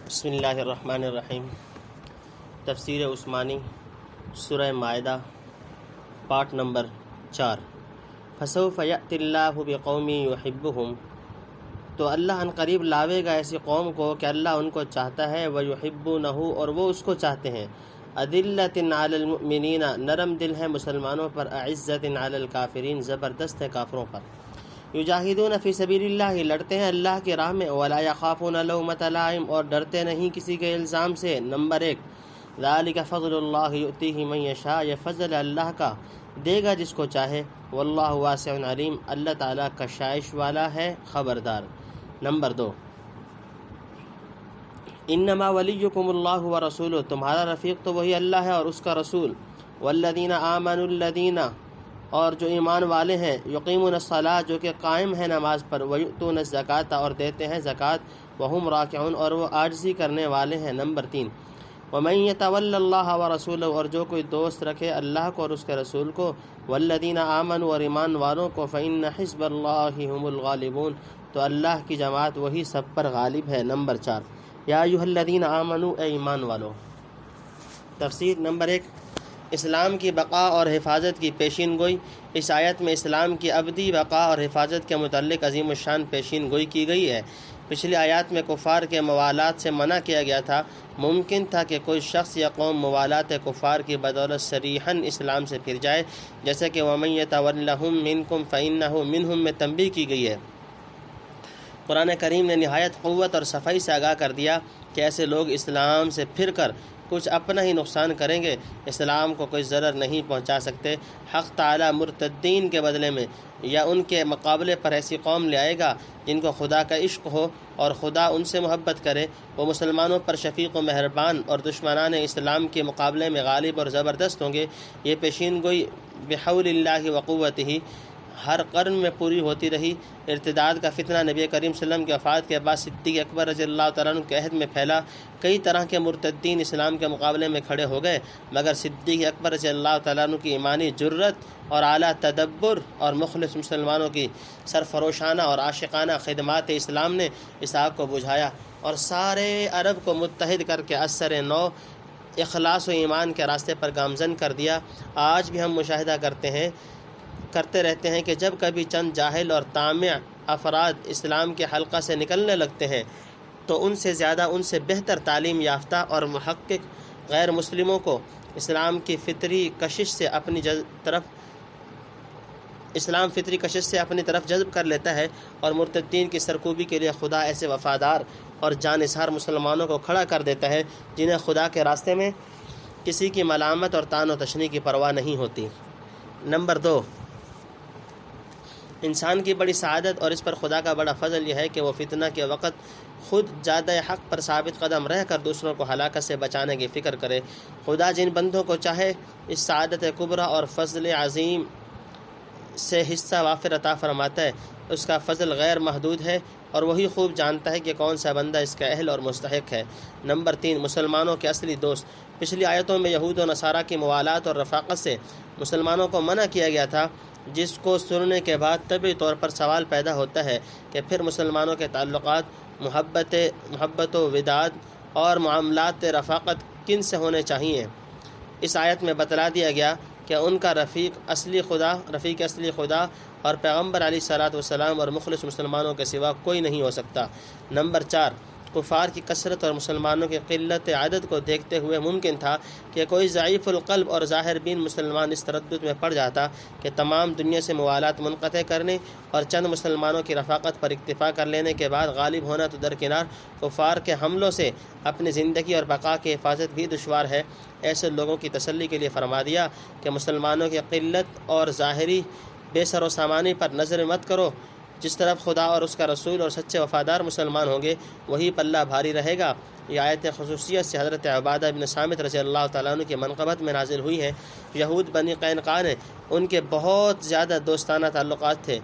بسم اللہ الرحمن الرحیم۔ تفسیر عثمانی سورہ مائدہ پارٹ نمبر 4۔ فسوف یأتی اللہ بقوم یحبہم، تو اللہ ان قریب لاوے گا ایسی قوم کو کہ اللہ ان کو چاہتا ہے، ویحبونہ، اور وہ اس کو چاہتے ہیں۔ اذلۃ علی المؤمنین، نرم دل ہے مسلمانوں پر، اعزۃ علی الکافرین، زبردست ہے کافروں پر۔ یجاہدون فی سبیل اللہ، لڑتے ہیں اللہ کی راہ میں، ولا یخافون لومۃ لائم، اور ڈرتے نہیں کسی کے الزام سے۔ نمبر 1، ذالک فضل اللہ یؤتیہ من یشاء، یہ فضل اللہ کا، دے گا جس کو چاہے، واللہ واسع علیم، اللہ تعالیٰ کشائش والا ہے، خبردار۔ نمبر 2، انما ولیکم اللہ ورسولہ، تمہارا رفیق تو وہی اللہ ہے اور اس کا رسول۔ والذین آمنوا، الذین، اور جو ایمان والے ہیں، یقیمون الصلاۃ، جو کہ قائم ہیں نماز پر، ویؤتون الزکاۃ، اور دیتے ہیں زکوٰۃ، وہم راکعون، اور وہ عاجزی کرنے والے ہیں۔ نمبر 3، ومن یتول اللہ ورسولہ، اور جو کوئی دوست رکھے اللہ کو اور اس کے رسول کو، والذین آمنوا، اور ایمان والوں کو، فإن حزب اللہ هم الغالبون، تو اللہ کی جماعت وہی سب پر غالب ہے۔ نمبر 4، یا ایھا الذین آمنوا، اے ایمان والو۔ تفسیر۔ نمبر 1، اسلام کی بقا اور حفاظت کی پیشین گوئی۔ اس آیت میں اسلام کی ابدی بقا اور حفاظت کے متعلق عظیم الشان پیشین گوئی کی گئی ہے۔ پچھلی آیات میں کفار کے موالات سے منع کیا گیا تھا۔ ممکن تھا کہ کوئی شخص یا قوم موالات کفار کی بدولت صریحاً اسلام سے پھر جائے، جیسے کہ وَمَن يَتَوَلَّهُم مِّنكُمْ فَإِنَّهُ مِنْهُم میں تنبیہ کی گئی ہے۔ قرآن کریم نے نہایت قوت اور صفائی سے آگاہ کر دیا کہ ایسے لوگ اسلام سے پھر کر کچھ اپنا ہی نقصان کریں گے، اسلام کو کوئی ضرر نہیں پہنچا سکتے۔ حق تعالیٰ مرتدین کے بدلے میں یا ان کے مقابلے پر ایسی قوم لے آئے گا جن کو خدا کا عشق ہو اور خدا ان سے محبت کرے، وہ مسلمانوں پر شفیق و مہربان اور دشمنان اسلام کے مقابلے میں غالب اور زبردست ہوں گے۔ یہ پیشین گوئی بحول اللہ و قوتہ ہر قرن میں پوری ہوتی رہی۔ ارتداد کا فتنہ نبی کریم صلی اللہ علیہ وسلم کی وفات کے بعد صدیق اکبر رضی اللہ تعالیٰ عنہ کے عہد میں پھیلا۔ کئی طرح کے مرتدین اسلام کے مقابلے میں کھڑے ہو گئے، مگر صدیق اکبر رضی اللہ تعالیٰ عنہ کی ایمانی جرت اور اعلیٰ تدبر اور مخلص مسلمانوں کی سرفروشانہ اور عاشقانہ خدمات اسلام نے اس آگ کو بجھایا اور سارے عرب کو متحد کر کے اثر نو اخلاص و ایمان کے راستے پر گامزن کر دیا۔ آج بھی ہم مشاہدہ کرتے رہتے ہیں کہ جب کبھی چند جاہل اور طامع افراد اسلام کے حلقہ سے نکلنے لگتے ہیں تو ان سے زیادہ، ان سے بہتر تعلیم یافتہ اور محقق غیر مسلموں کو اسلام فطری کشش سے اپنی طرف جذب کر لیتا ہے، اور مرتدین کی سرکوبی کے لیے خدا ایسے وفادار اور جانثار مسلمانوں کو کھڑا کر دیتا ہے جنہیں خدا کے راستے میں کسی کی ملامت اور طعن و تشنیع کی پرواہ نہیں ہوتی۔ نمبر 2، انسان کی بڑی سعادت اور اس پر خدا کا بڑا فضل یہ ہے کہ وہ فتنہ کے وقت خود جادہ حق پر ثابت قدم رہ کر دوسروں کو ہلاکت سے بچانے کی فکر کرے۔ خدا جن بندوں کو چاہے اس سعادت کبریٰ اور فضل عظیم سے حصہ وافر عطا فرماتا ہے۔ اس کا فضل غیر محدود ہے اور وہی خوب جانتا ہے کہ کون سا بندہ اس کا اہل اور مستحق ہے۔ نمبر 3، مسلمانوں کے اصلی دوست۔ پچھلی آیتوں میں یہود و نصارہ کی موالات اور رفاقت سے مسلمانوں کو منع کیا گیا تھا، جس کو سننے کے بعد طبعی طور پر سوال پیدا ہوتا ہے کہ پھر مسلمانوں کے تعلقات محبت و وداد اور معاملات رفاقت کن سے ہونے چاہیے؟ اس آیت میں بتلا دیا گیا کہ ان کا رفیق اصلی خدا اور پیغمبر علیہ الصلوۃ والسلام اور مخلص مسلمانوں کے سوا کوئی نہیں ہو سکتا۔ نمبر 4، کفار کی کثرت اور مسلمانوں کی قلت عدد کو دیکھتے ہوئے ممکن تھا کہ کوئی ضعیف القلب اور ظاہر بین مسلمان اس تردد میں پڑ جاتا کہ تمام دنیا سے موالات منقطع کرنے اور چند مسلمانوں کی رفاقت پر اکتفا کر لینے کے بعد غالب ہونا تو درکنار، کفار کے حملوں سے اپنی زندگی اور بقا کی حفاظت بھی دشوار ہے۔ ایسے لوگوں کی تسلی کے لیے فرما دیا کہ مسلمانوں کی قلت اور ظاہری بے سر و سامانی پر نظر مت کرو، جس طرف خدا اور اس کا رسول اور سچے وفادار مسلمان ہوں گے وہی پلہ بھاری رہے گا۔ یہ آیت خصوصیت سے حضرت عبادہ بن صامت رضی اللہ تعالیٰ عنہ کی منقبت میں نازل ہوئی ہے۔ یہود بنی قینقاع نے ان کے بہت زیادہ دوستانہ تعلقات تھے،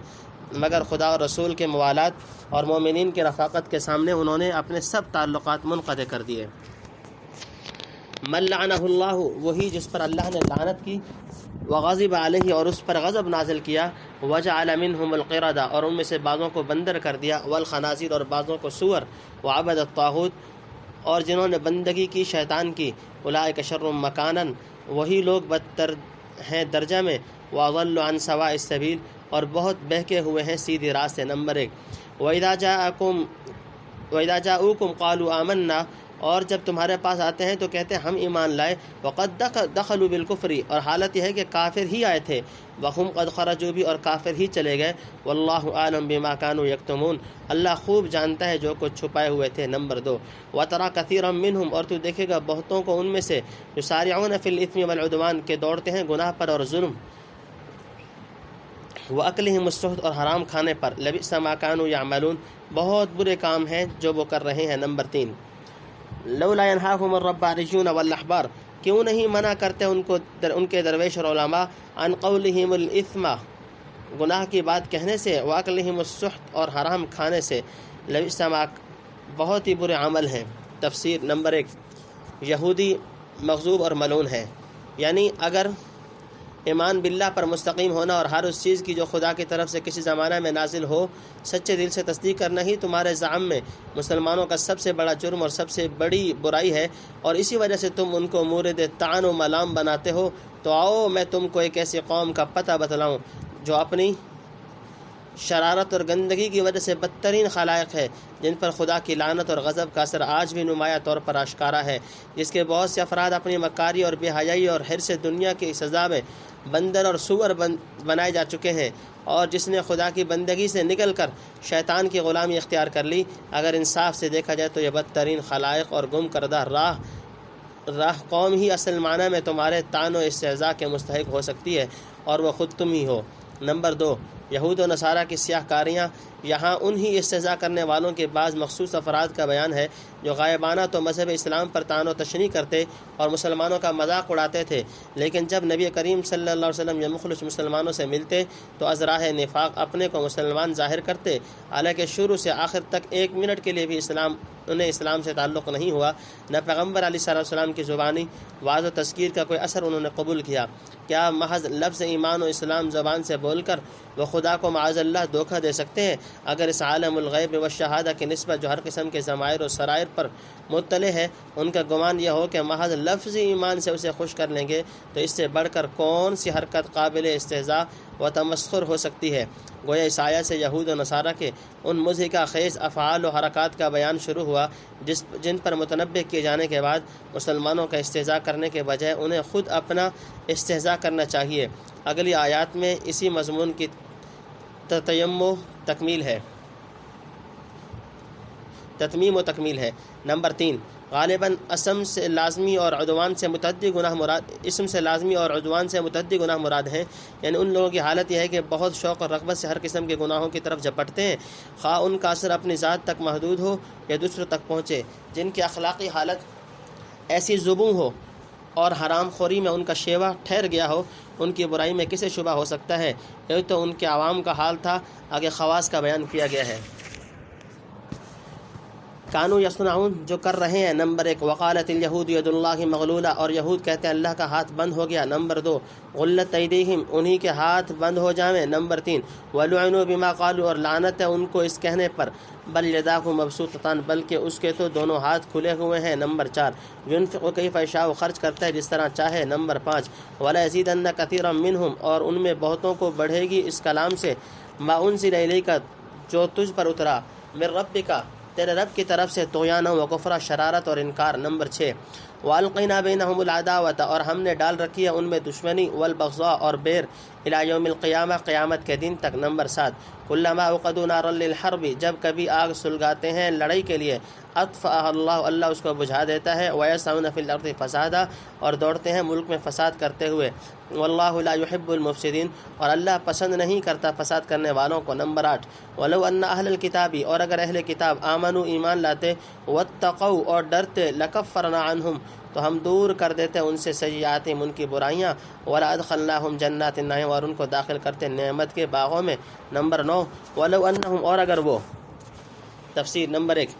مگر خدا اور رسول کے موالات اور مومنین کی رفاقت کے سامنے انہوں نے اپنے سب تعلقات منقطع کر دیے۔ من لعنہ اللہ، وہی جس پر اللہ نے لعنت کی، وغضب علیہ، اور اس پر غضب نازل کیا، وجعل منہم القردہ، اور ان میں سے بعضوں کو بندر کر دیا، والخنازیر، اور بعضوں کو سور، وعبد الطاغوت، اور جنہوں نے بندگی کی شیطان کی، اولئک شر مکانا، وہی لوگ بدتر ہیں درجہ میں، واضل عن سواء السبیل، اور بہت بہکے ہوئے ہیں سیدھی راہ سے۔ نمبر 1، وَإِذَا جَاءُوكُمْ قَالُوا آمَنَّا، اور جب تمہارے پاس آتے ہیں تو کہتے ہیں ہم ایمان لائے، وَقَدْ دَخَلُوا بِالْكُفْرِ، اور حالت یہ ہے کہ کافر ہی آئے تھے، وَهُمْ قَدْ خَرَجُوا بھی، اور کافر ہی چلے گئے، وَاللَّهُ أَعْلَمُ بِمَا كَانُوا يَكْتُمُونَ، اللہ خوب جانتا ہے جو کچھ چھپائے ہوئے تھے۔ نمبر 2، وَتَرَى كَثِيرًا مِّنْهُمْ، اور تو دیکھے گا بہتوں کو ان میں سے، يُسَارِعُونَ فِي الْإِثْمِ وَالْعُدْوَانِ، کے دوڑتے ہیں گناہ پر اور ظلم، وَأَكْلِهِمُ السُّحْتَ، اور حرام کھانے پر، لَبِئْسَ مَا كَانُوا يَعْمَلُونَ، بہت برے کام ہیں جو وہ کر رہے ہیں۔ نمبر 3، لولا ينهاهم الربانيون والاحبار، کیوں نہیں منع کرتے ان کے درویش اور علماء، عن قولهم الاثم، گناہ کی بات کہنے سے، واکلهم السحت، اور حرام کھانے سے، لبئس ما، بہت ہی برے عمل ہیں۔ تفسیر۔ نمبر 1، یہودی مغضوب اور ملعون ہے، یعنی اگر ایمان باللہ پر مستقیم ہونا اور ہر اس چیز کی جو خدا کی طرف سے کسی زمانہ میں نازل ہو سچے دل سے تصدیق کرنا ہی تمہارے زعم میں مسلمانوں کا سب سے بڑا جرم اور سب سے بڑی برائی ہے، اور اسی وجہ سے تم ان کو مورد طعن و ملام بناتے ہو، تو آؤ میں تم کو ایک ایسی قوم کا پتہ بتلاؤں جو اپنی شرارت اور گندگی کی وجہ سے بدترین خلائق ہے، جن پر خدا کی لعنت اور غضب کا اثر آج بھی نمایاں طور پر آشکارا ہے، جس کے بہت سے افراد اپنی مکاری اور بے حیائی اور حرص دنیا کی سزا میں بندر اور سور بنائے جا چکے ہیں، اور جس نے خدا کی بندگی سے نکل کر شیطان کی غلامی اختیار کر لی۔ اگر انصاف سے دیکھا جائے تو یہ بدترین خلائق اور گم کردہ راہ قوم ہی اصل معنی میں تمہارے طعن و استہزاء کے مستحق ہو سکتی ہے، اور وہ خود تم ہی ہو۔ نمبر 2، یہود و نصارہ کی سیاہ کاریاں، یہاں انہی استہزاء کرنے والوں کے بعض مخصوص افراد کا بیان ہے جو غائبانہ تو مذہب اسلام پر طعن و تشنیع کرتے اور مسلمانوں کا مذاق اڑاتے تھے، لیکن جب نبی کریم صلی اللہ علیہ وسلم یا مخلص مسلمانوں سے ملتے تو از راہ نفاق اپنے کو مسلمان ظاہر کرتے، حالانکہ شروع سے آخر تک 1 منٹ کے لیے بھی انہیں اسلام سے تعلق نہیں ہوا، نہ پیغمبر علیہ السلام کی زبانی وعظ و تذکیر کا کوئی اثر انہوں نے قبول کیا۔ کیا محض لفظ ایمان و اسلام زبان سے بول کر وہ خدا کو معاذ اللہ دھوکہ دے سکتے ہیں؟ اگر اس عالم الغیب و شہادہ کی نسبت جو ہر قسم کے ضمائر و سرائر پر مطلع ہے، ان کا گمان یہ ہو کہ محض لفظ ایمان سے اسے خوش کر لیں گے، تو اس سے بڑھ کر کون سی حرکت قابل استہزاء و تمسخر ہو سکتی ہے؟ گویا اس آیت سے یہود و نصارہ کے ان مضحکہ خیز افعال و حرکات کا بیان شروع ہوا جن پر متنبہ کیے جانے کے بعد مسلمانوں کا استہزاء کرنے کے بجائے انہیں خود اپنا استہزاء کرنا چاہیے۔ اگلی آیات میں اسی مضمون کی تتمیم و تکمیل ہے۔ نمبر 3، غالباً اسم سے لازمی اور عدوان سے متعدی گناہ مراد ہیں، یعنی ان لوگوں کی حالت یہ ہے کہ بہت شوق اور رغبت سے ہر قسم کے گناہوں کی طرف جھپٹتے ہیں، خواہ ان کا اثر اپنی ذات تک محدود ہو یا دوسروں تک پہنچے۔ جن کی اخلاقی حالت ایسی زبوں ہو اور حرام خوری میں ان کا شیوا ٹھہر گیا ہو، ان کی برائی میں کسے شبہ ہو سکتا ہے؟ یہ تو ان کے عوام کا حال تھا، آگے خواص کا بیان کیا گیا ہے۔ کانو یصنعون، جو کر رہے ہیں۔ نمبر 1، وقالت الیہود ید اللہ مغلولہ، اور یہود کہتے ہیں اللہ کا ہاتھ بند ہو گیا۔ نمبر 2، غلت ایدیہم، انہی کے ہاتھ بند ہو جائیں۔ نمبر 3، ولعنوا بما قالوا، اور لعنت ہے ان کو اس کہنے پر، بل یداہ مبسوطتان، بلکہ اس کے تو دونوں ہاتھ کھلے ہوئے ہیں۔ نمبر 4، ينفق کیف یشاء، خرچ کرتا ہے جس طرح چاہے۔ نمبر 5، ولا یزیدن کثیرا منہم، اور ان میں بہتوں کو بڑھے گی اس کلام سے، ما انزل الیک، جو تجھ پر اترا، من ربک، تیرے رب کی طرف سے، طغیانا و کفرا، شرارت اور انکار۔ نمبر 6، وَأَلْقَيْنَا بَيْنَهُمُ الْعَدَاوَةَ، اور ہم نے ڈال رکھی ہے ان میں دشمنی، والبغضاء، اور بیر، الی یوم القیامہ، قیامت کے دن تک۔ نمبر 7، کلما اوقدوا نارا للحرب، جب کبھی آگ سلگاتے ہیں لڑائی کے لیے، اطفأها اللہ، اللہ اس کو بجھا دیتا ہے، وَيَسْعَوْنَ فِي الْأَرْضِ فَسَادًا، اور دوڑتے ہیں ملک میں فساد کرتے ہوئے، واللہ لا يحب المفسدین، اور اللہ پسند نہیں کرتا فساد کرنے والوں کو۔ نمبر 8، ولو ان اہل الکتاب، اور اگر اہل کتاب، آمنوا، ایمان لاتے، واتقوا، اور ڈرتے، لکفرنا عنہم، تو ہم دور کر دیتے ان سے سیئاتہم، ان کی برائیاں، ولادخلناہم جنات النعیم، اور ان کو داخل کرتے نعمت کے باغوں میں۔ نمبر 9، ولو انہم، اور اگر وہ۔ تفسیر۔ نمبر 1،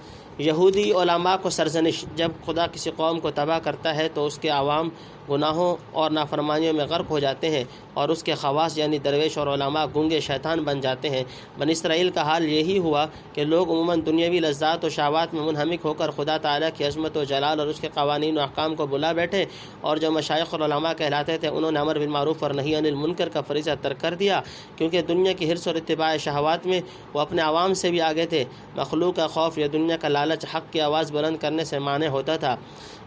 یہودی علماء کو سرزنش، جب خدا کسی قوم کو تباہ کرتا ہے تو اس کے عوام گناہوں اور نافرمانیوں میں غرق ہو جاتے ہیں اور اس کے خواص یعنی درویش اور علماء گنگے شیطان بن جاتے ہیں۔ بنی اسرائیل کا حال یہی ہوا کہ لوگ عموماً دنیاوی لذات و شہوات میں منہمک ہو کر خدا تعالیٰ کی عظمت و جلال اور اس کے قوانین و احکام کو بلا بیٹھے، اور جو مشائخ اور علماء کہلاتے تھے انہوں نے امر بالمعروف اور نہی عن المنکر کا فریضہ ترک کر دیا، کیونکہ دنیا کی حرص اور اتباع شہوات میں وہ اپنے عوام سے بھی آگے تھے۔ مخلوق کا خوف یا دنیا کا لالچ حق کی آواز بلند کرنے سے مانع ہوتا تھا۔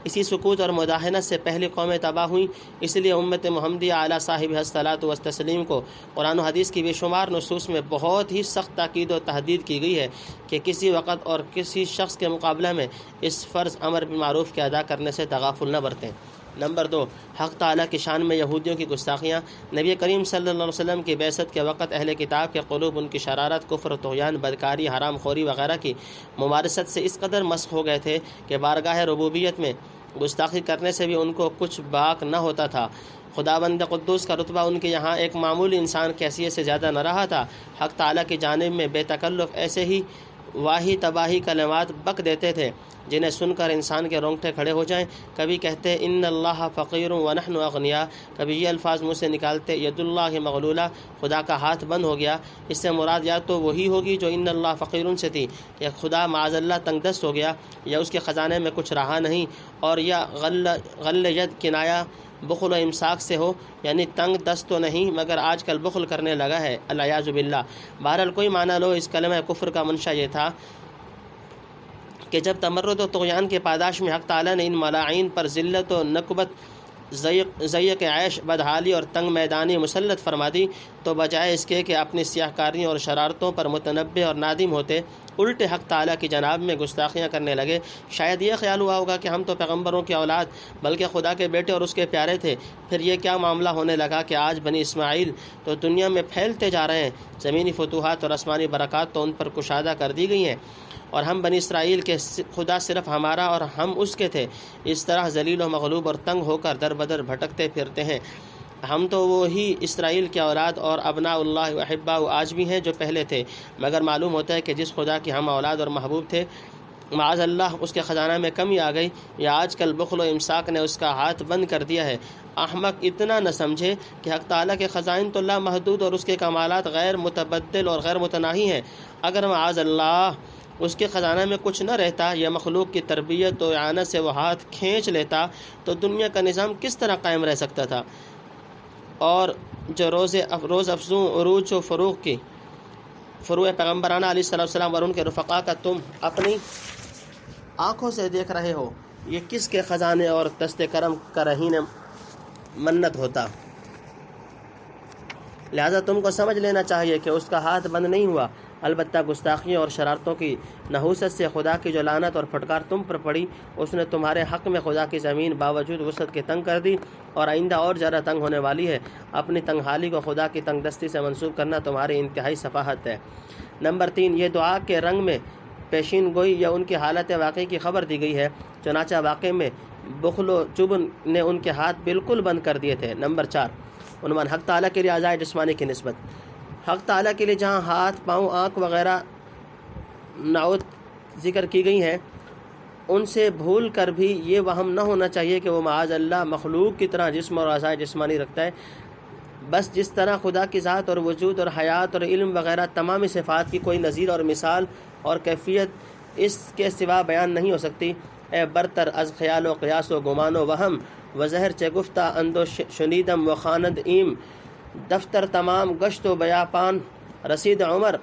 اسی سکوت اور مداہنت سے پہلی قومیں تباہ ہوئیں، اس لیے امت محمدیہ علی صاحب الصلاۃ والتسلیم کو قرآن و حدیث کی بے شمار نصوص میں بہت ہی سخت تاکید و تحدید کی گئی ہے کہ کسی وقت اور کسی شخص کے مقابلہ میں اس فرض امر بالمعروف کے ادا کرنے سے تغافل نہ برتیں۔ نمبر 2، حق تعالیٰ کی شان میں یہودیوں کی گستاخیاں۔ نبی کریم صلی اللہ علیہ وسلم کی بعثت کے وقت اہل کتاب کے قلوب ان کی شرارت، کفر و طغیان، بدکاری، حرام خوری وغیرہ کی ممارست سے اس قدر مسخ ہو گئے تھے کہ بارگاہ ربوبیت میں گستاخی کرنے سے بھی ان کو کچھ باک نہ ہوتا تھا۔ خداوند قدوس کا رتبہ ان کے یہاں ایک معمولی انسان کی حیثیت سے زیادہ نہ رہا تھا۔ حق تعالیٰ کی جانب میں بے تکلف ایسے ہی واہی تباہی کلمات بک دیتے تھے جنہیں سن کر انسان کے رونگٹے کھڑے ہو جائیں۔ کبھی کہتے ان اللہ فقیر ونحن اغنیاء، کبھی یہ الفاظ منہ سے نکالتے ید اللہ مغلولہ، خدا کا ہاتھ بند ہو گیا۔ اس سے مراد یا تو وہی ہوگی جو ان اللہ فقیر سے تھی کہ خدا معاذ اللہ تنگ دست ہو گیا، یا اس کے خزانے میں کچھ رہا نہیں، اور یا غل ید کنایا بخل و امساک سے ہو، یعنی تنگ دست تو نہیں مگر آج کل بخل کرنے لگا ہے، الیاذ باللہ۔ بہرحال کوئی معنی لو، اس کلمہ کفر کا منشا یہ تھا کہ جب تمرد و طغیان کے پاداش میں حق تعالیٰ نے ان ملاعین پر ذلت و نکبت، ضیق عیش، بدحالی اور تنگ میدانی مسلط فرما دی، تو بجائے اس کے کہ اپنی سیاہ کاریوں اور شرارتوں پر متنبہ اور نادم ہوتے، الٹے حق تعالیٰ کی جناب میں گستاخیاں کرنے لگے۔ شاید یہ خیال ہوا ہوگا کہ ہم تو پیغمبروں کی اولاد بلکہ خدا کے بیٹے اور اس کے پیارے تھے، پھر یہ کیا معاملہ ہونے لگا کہ آج بنی اسماعیل تو دنیا میں پھیلتے جا رہے ہیں، زمینی فتوحات اور آسمانی برکات تو ان پر کشادہ کر دی گئی ہیں، اور ہم بنی اسرائیل کے خدا صرف ہمارا اور ہم اس کے تھے، اس طرح ذلیل و مغلوب اور تنگ ہو کر در بدر بھٹکتے پھرتے ہیں۔ ہم تو وہی اسرائیل کے اولاد اور ابناء اللہ و احباء آج بھی ہیں جو پہلے تھے، مگر معلوم ہوتا ہے کہ جس خدا کی ہم اولاد اور محبوب تھے، معاذ اللہ اس کے خزانہ میں کمی آ گئی، یا آج کل بخل و امساک نے اس کا ہاتھ بند کر دیا ہے۔ احمق اتنا نہ سمجھے کہ حق تعالیٰ کے خزائن تو لامحدود اور اس کے کمالات غیر متبدل اور غیر متناہی ہیں۔ اگر معاذ اللہ اس کے خزانہ میں کچھ نہ رہتا یا مخلوق کی تربیت و اعانت سے وہ ہاتھ کھینچ لیتا تو دنیا کا نظام کس طرح قائم رہ سکتا تھا؟ اور جو روز افزوں عروج و فروغ کی فروع پیغمبرانہ علیہ السلام اور ان کے رفقا کا تم اپنی آنکھوں سے دیکھ رہے ہو، یہ کس کے خزانے اور دست کرم کا رہین منت ہوتا؟ لہذا تم کو سمجھ لینا چاہیے کہ اس کا ہاتھ بند نہیں ہوا، البتہ گستاخیوں اور شرارتوں کی نحوست سے خدا کی جو لعنت اور پھٹکار تم پر پڑی، اس نے تمہارے حق میں خدا کی زمین باوجود وسعت کے تنگ کر دی، اور آئندہ اور زیادہ تنگ ہونے والی ہے۔ اپنی تنگ حالی کو خدا کی تنگ دستی سے منسوب کرنا تمہاری انتہائی سفاہت ہے۔ نمبر 3، یہ دعا کے رنگ میں پیشین گوئی یا ان کی حالت واقعی کی خبر دی گئی ہے، چنانچہ واقع میں بخل و جبن نے ان کے ہاتھ بالکل بند کر دیے تھے۔ نمبر 4، عنوان حق تعالیٰ کے لیے اعضاء جسمانی کی نسبت۔ حق تعالیٰ کے لیے جہاں ہاتھ، پاؤں، آنکھ وغیرہ نعوت ذکر کی گئی ہیں، ان سے بھول کر بھی یہ وہم نہ ہونا چاہیے کہ وہ معاذ اللہ مخلوق کی طرح جسم اور اعضاء جسمانی رکھتا ہے۔ بس جس طرح خدا کی ذات اور وجود اور حیات اور علم وغیرہ تمامی صفات کی کوئی نظیر اور مثال اور کیفیت اس کے سوا بیان نہیں ہو سکتی، اے برتر از خیال و قیاس و گمان و وہم و زہر چے گفتہ اند و شنیدم و خواند ایم، دفتر تمام گشت و بیاپان رسید عمر،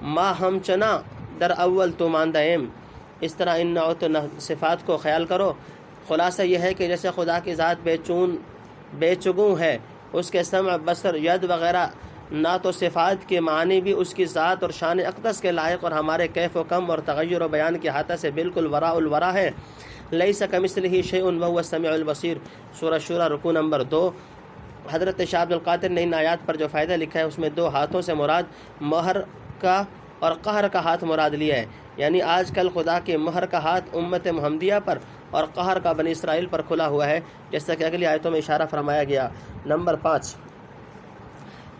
ما ہم چنا در اول تو ماندہ ایم۔ اس طرح ان نعت صفات کو خیال کرو۔ خلاصہ یہ ہے کہ جیسے خدا کی ذات بے چگوں ہے، اس کے سمع، بصر، ید وغیرہ نعت و صفات کے معنی بھی اس کی ذات اور شان اقدس کے لائق اور ہمارے کیف و کم اور تغیر و بیان کے احاطہ سے بالکل وراء الورا ہے۔ لیس کمثلہ شیء وہو السمیع البصیر، سورہ شورى رکوع نمبر 2۔ حضرت شاہ عبد القادر نے ان آیات پر جو فائدہ لکھا ہے اس میں 2 ہاتھوں سے مراد مہر کا اور قہر کا ہاتھ مراد لیا ہے، یعنی آج کل خدا کے مہر کا ہاتھ امت محمدیہ پر اور قہر کا بنی اسرائیل پر کھلا ہوا ہے، جیسا کہ اگلی آیتوں میں اشارہ فرمایا گیا۔ نمبر 5،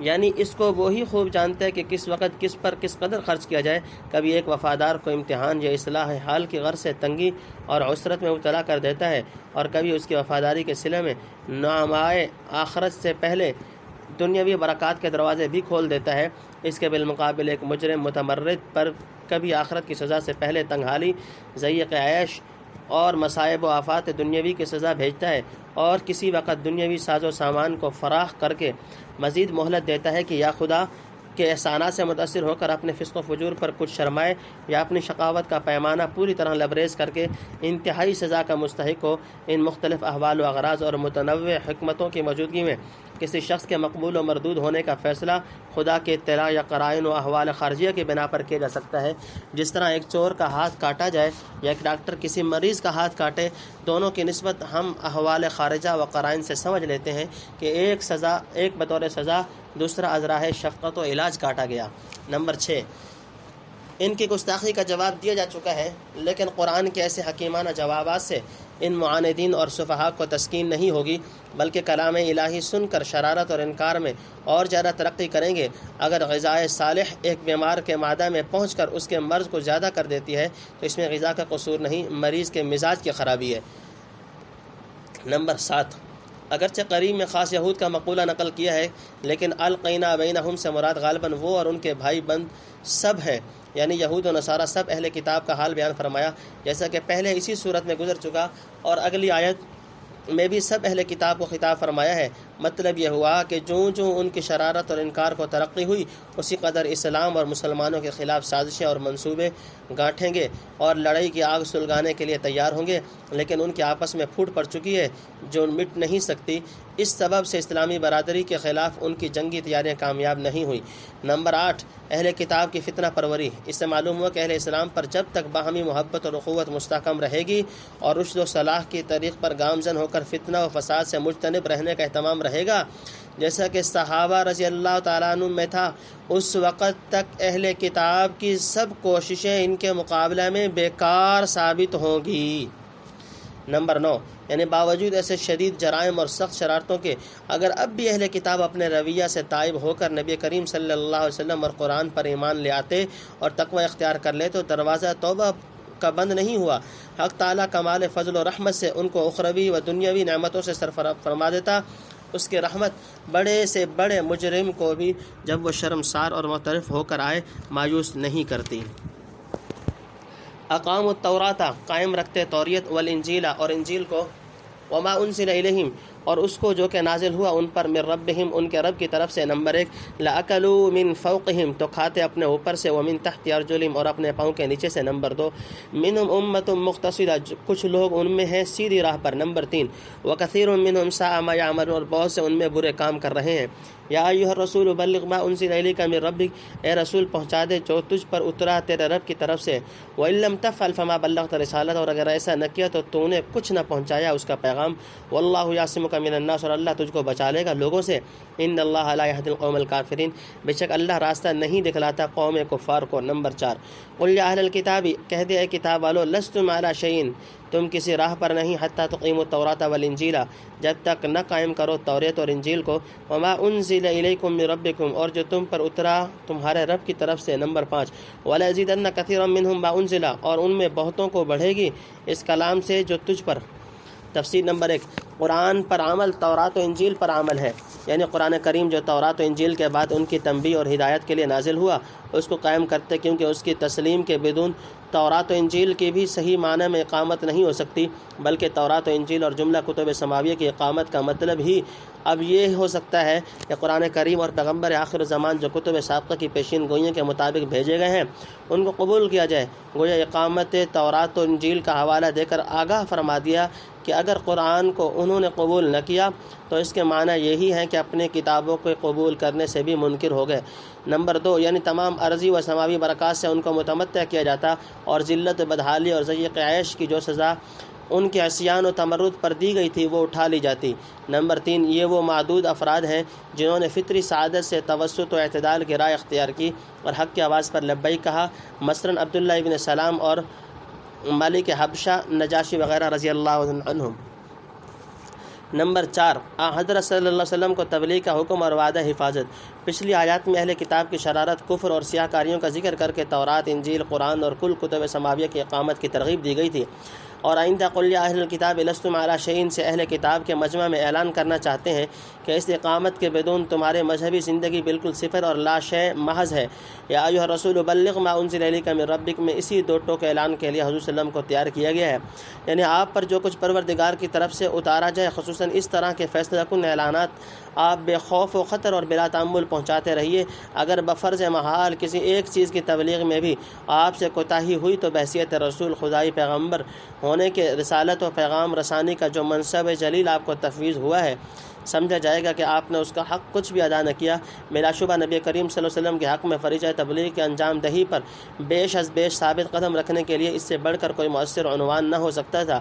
یعنی اس کو وہی خوب جانتا ہے کہ کس وقت کس پر کس قدر خرچ کیا جائے۔ کبھی ایک وفادار کو امتحان یا اصلاح حال کی غرض سے تنگی اور عسرت میں مبتلا کر دیتا ہے، اور کبھی اس کی وفاداری کے صلے میں نعمائے آخرت سے پہلے دنیاوی برکات کے دروازے بھی کھول دیتا ہے۔ اس کے بالمقابل ایک مجرم متمرد پر کبھی آخرت کی سزا سے پہلے تنگحالی، ضیق عیش اور مصائب و آفات دنیاوی کی سزا بھیجتا ہے، اور کسی وقت دنیاوی ساز و سامان کو فراخ کر کے مزید مہلت دیتا ہے کہ یا خدا کے احسانات سے متاثر ہو کر اپنے فسق و فجور پر کچھ شرمائے، یا اپنی شقاوت کا پیمانہ پوری طرح لبریز کر کے انتہائی سزا کا مستحق ہو۔ ان مختلف احوال و اغراض اور متنوع حکمتوں کی موجودگی میں کسی شخص کے مقبول و مردود ہونے کا فیصلہ خدا کے اطلاع یا قرائن و احوال خارجیہ کی بنا پر کیا جا سکتا ہے۔ جس طرح ایک چور کا ہاتھ کاٹا جائے یا ایک ڈاکٹر کسی مریض کا ہاتھ کاٹے، دونوں کی نسبت ہم احوال خارجہ و قرائن سے سمجھ لیتے ہیں کہ ایک بطور سزا، دوسرا از راہ شفقت و علاج کاٹا گیا۔ نمبر 6، ان کی گستاخی کا جواب دیا جا چکا ہے، لیکن قرآن کے ایسے حکیمانہ جوابات سے ان معاندین اور سفہاء کو تسکین نہیں ہوگی، بلکہ کلام الہی سن کر شرارت اور انکار میں اور زیادہ ترقی کریں گے۔ اگر غذائے صالح ایک بیمار کے معدہ میں پہنچ کر اس کے مرض کو زیادہ کر دیتی ہے تو اس میں غذا کا قصور نہیں، مریض کے مزاج کی خرابی ہے۔ نمبر 7، اگرچہ قریب میں خاص یہود کا مقولہ نقل کیا ہے، لیکن القینا بینہم سے مراد غالباً وہ اور ان کے بھائی بند سب ہیں، یعنی یہود و نصارہ سب اہل کتاب کا حال بیان فرمایا، جیسا کہ پہلے اسی صورت میں گزر چکا، اور اگلی آیت میں بھی سب اہل کتاب کو خطاب فرمایا ہے۔ مطلب یہ ہوا کہ جو ان کی شرارت اور انکار کو ترقی ہوئی، اسی قدر اسلام اور مسلمانوں کے خلاف سازشیں اور منصوبے گانٹھیں گے اور لڑائی کی آگ سلگانے کے لیے تیار ہوں گے، لیکن ان کی آپس میں پھوٹ پڑ چکی ہے جو مٹ نہیں سکتی۔ اس سبب سے اسلامی برادری کے خلاف ان کی جنگی تیاریاں کامیاب نہیں ہوئی۔ نمبر 8، اہل کتاب کی فتنہ پروری۔ اس سے معلوم ہوا کہ اہل اسلام پر جب تک باہمی محبت اور اخوت مستحکم رہے گی اور رشد و صلاح کی طریق پر گامزن ہو کر فتنہ و فساد سے مجتنب رہنے کا اہتمام رہے گا، جیسا کہ صحابہ رضی اللہ تعالیٰ عنہ میں تھا، اس وقت تک اہل کتاب کی سب کوششیں ان کے مقابلہ میں بیکار ثابت ہوں گی۔ نمبر 9، یعنی باوجود ایسے شدید جرائم اور سخت شرارتوں کے اگر اب بھی اہل کتاب اپنے رویہ سے تائب ہو کر نبی کریم صلی اللہ علیہ وسلم اور قرآن پر ایمان لے آتے اور تقوی اختیار کر لے تو دروازہ توبہ کا بند نہیں ہوا۔ حق تعالیٰ کمال فضل و رحمت سے ان کو اخروی و دنیاوی نعمتوں سے سرفراز فرما دیتا۔ اس کی رحمت بڑے سے بڑے مجرم کو بھی جب وہ شرمسار اور معترف ہو کر آئے مایوس نہیں کرتی۔ اقام التوراۃ، قائم رکھتے توریت، والانجیل اور انجیل کو، وما انزل الیہم اور اس کو جو کہ نازل ہوا ان پر، من ربہم ان کے رب کی طرف سے۔ نمبر 1، لأکلوا من فوقہم تو کھاتے اپنے اوپر سے، ومن تحت ارجلہم اور اپنے پاؤں کے نیچے سے۔ نمبر 2، منہم امۃ مقتصدہ کچھ لوگ ان میں ہیں سیدھی راہ پر۔ نمبر 3، وکثیر منہم ساء ما یعملون اور بہت سے ان میں برے کام کر رہے ہیں۔ یا ایھا الرسول بلغ ما انزل الیک من ربک اے رسول پہنچا دے جو تجھ پر اترا تیرے رب کی طرف سے۔ وان لم تفعل فما بلغت رسالت اور اگر ایسا نہ کیا تو نے کچھ نہ پہنچایا اس کا پیغام۔ واللہ یعصمک من الناس اور اللہ تجھ کو بچا لے گا لوگوں سے۔ ان اللہ لا یہدی القوم الکافرین بے شک اللہ راستہ نہیں دکھلاتا قوم کفار کو۔ نمبر 4، قل یا اہل الکتاب کہہ دے اے کتاب والو، لستم علی شیء تم کسی راہ پر نہیں، حتی تقیموا التوراۃ والانجیل جب تک نہ قائم کرو توریت اور انجیل کو، وما انزل الیکم من ربکم اور جو تم پر اترا تمہارے رب کی طرف سے۔ نمبر 5، ولازیدن کثیرا منہم ما انزل اور ان میں بہتوں کو بڑھے گی اس کلام سے جو تجھ پر۔ تفسیر نمبر 1، قرآن پر عمل تورات و انجیل پر عمل ہے، یعنی قرآن کریم جو تورات و انجیل کے بعد ان کی تنبیہ اور ہدایت کے لیے نازل ہوا اس کو قائم کرتے، کیونکہ اس کی تسلیم کے بدون تورات و انجیل کی بھی صحیح معنی میں اقامت نہیں ہو سکتی، بلکہ تورات و انجیل اور جملہ کتب سماویہ کی اقامت کا مطلب ہی اب یہ ہو سکتا ہے کہ قرآن کریم اور پیغمبر آخر زمان جو کتب سابقہ کی پیشین گوئیوں کے مطابق بھیجے گئے ہیں ان کو قبول کیا جائے۔ گویا اقامت تورات و انجیل کا حوالہ دے کر آگاہ فرما دیا کہ اگر قرآن کو انہوں نے قبول نہ کیا تو اس کے معنی یہی ہے کہ اپنے کتابوں کو قبول کرنے سے بھی منکر ہو گئے۔ نمبر 2، یعنی تمام ارضی و سماوی برکات سے ان کو متمتع کیا جاتا اور ذلت بدحالی اور ضیق عیش کی جو سزا ان کے عصیان و تمرد پر دی گئی تھی وہ اٹھا لی جاتی۔ نمبر 3، یہ وہ معدود افراد ہیں جنہوں نے فطری سعادت سے توسط و اعتدال کی راہ اختیار کی اور حق کی آواز پر لبیک کہا، مثلاً عبداللہ ابن سلام اور ملک حبشہ، نجاشی وغیرہ رضی اللہ عنہم۔ نمبر 4، حضرت صلی اللہ علیہ وسلم کو تبلیغ کا حکم اور وعدہ حفاظت۔ پچھلی آیات میں اہل کتاب کی شرارت، کفر اور سیاہ کاریوں کا ذکر کر کے تورات، انجیل، قرآن اور کل کتب سماویہ کی اقامت کی ترغیب دی گئی تھی، اور آئندہ قل یا اہل الکتاب لستم علی شیء سے اہل کتاب کے مجمع میں اعلان کرنا چاہتے ہیں کہ اس اقامت کے بدون تمہارے مذہبی زندگی بالکل صفر اور لا شیء محض ہے۔ یا ایھا الرسول بلغ ما انزل الیک من ربک میں اسی دو ٹوک اعلان کے لیے حضور صلی اللہ علیہ وسلم کو تیار کیا گیا ہے، یعنی آپ پر جو کچھ پروردگار کی طرف سے اتارا جائے، خصوصاً اس طرح کے فیصلہ کن اعلانات آپ بے خوف و خطر اور بلا تأمل پہنچاتے رہیے۔ اگر بفرض محال کسی ایک چیز کی تبلیغ میں بھی آپ سے کوتاہی ہوئی تو بحیثیت رسول، خدائی پیغمبر ہونے کے رسالت و پیغام رسانی کا جو منصب جلیل آپ کو تفویض ہوا ہے، سمجھا جائے گا کہ آپ نے اس کا حق کچھ بھی ادا نہ کیا۔ بلا شبہ نبی کریم صلی اللہ علیہ وسلم کے حق میں فریضہ تبلیغ کے انجام دہی پر بیش از بیش ثابت قدم رکھنے کے لیے اس سے بڑھ کر کوئی مؤثر عنوان نہ ہو سکتا تھا۔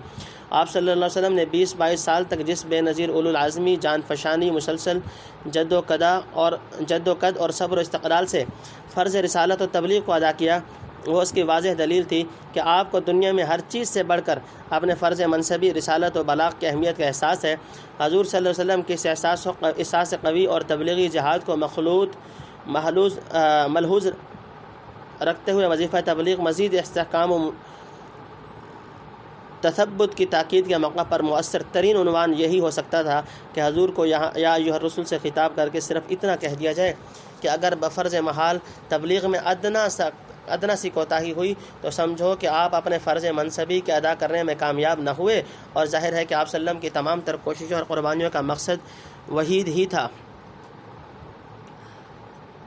آپ صلی اللہ علیہ وسلم نے 20-22 سال تک جس بے نظیر اولو العزمی، جان فشانی، مسلسل جد و قد اور صبر و استقلال سے فرض رسالت و تبلیغ کو ادا کیا، وہ اس کی واضح دلیل تھی کہ آپ کو دنیا میں ہر چیز سے بڑھ کر اپنے فرض منصبی رسالت و بلاغ کی اہمیت کا احساس ہے۔ حضور صلی اللہ علیہ وسلم کے اس احساس قوی اور تبلیغی جہاد کو ملحوظ رکھتے ہوئے وظیفہ تبلیغ مزید استحکام و تثبت کی تاکید کے موقع پر مؤثر ترین عنوان یہی ہو سکتا تھا کہ حضور کو یا ایھا الرسول سے خطاب کر کے صرف اتنا کہہ دیا جائے کہ اگر بفرض محال تبلیغ میں ادنا سی کوتاہی ہوئی تو سمجھو کہ آپ اپنے فرض منصبی کے ادا کرنے میں کامیاب نہ ہوئے، اور ظاہر ہے کہ آپ صلی اللہ علیہ وسلم کی تمام تر کوششوں اور قربانیوں کا مقصد وحید ہی تھا،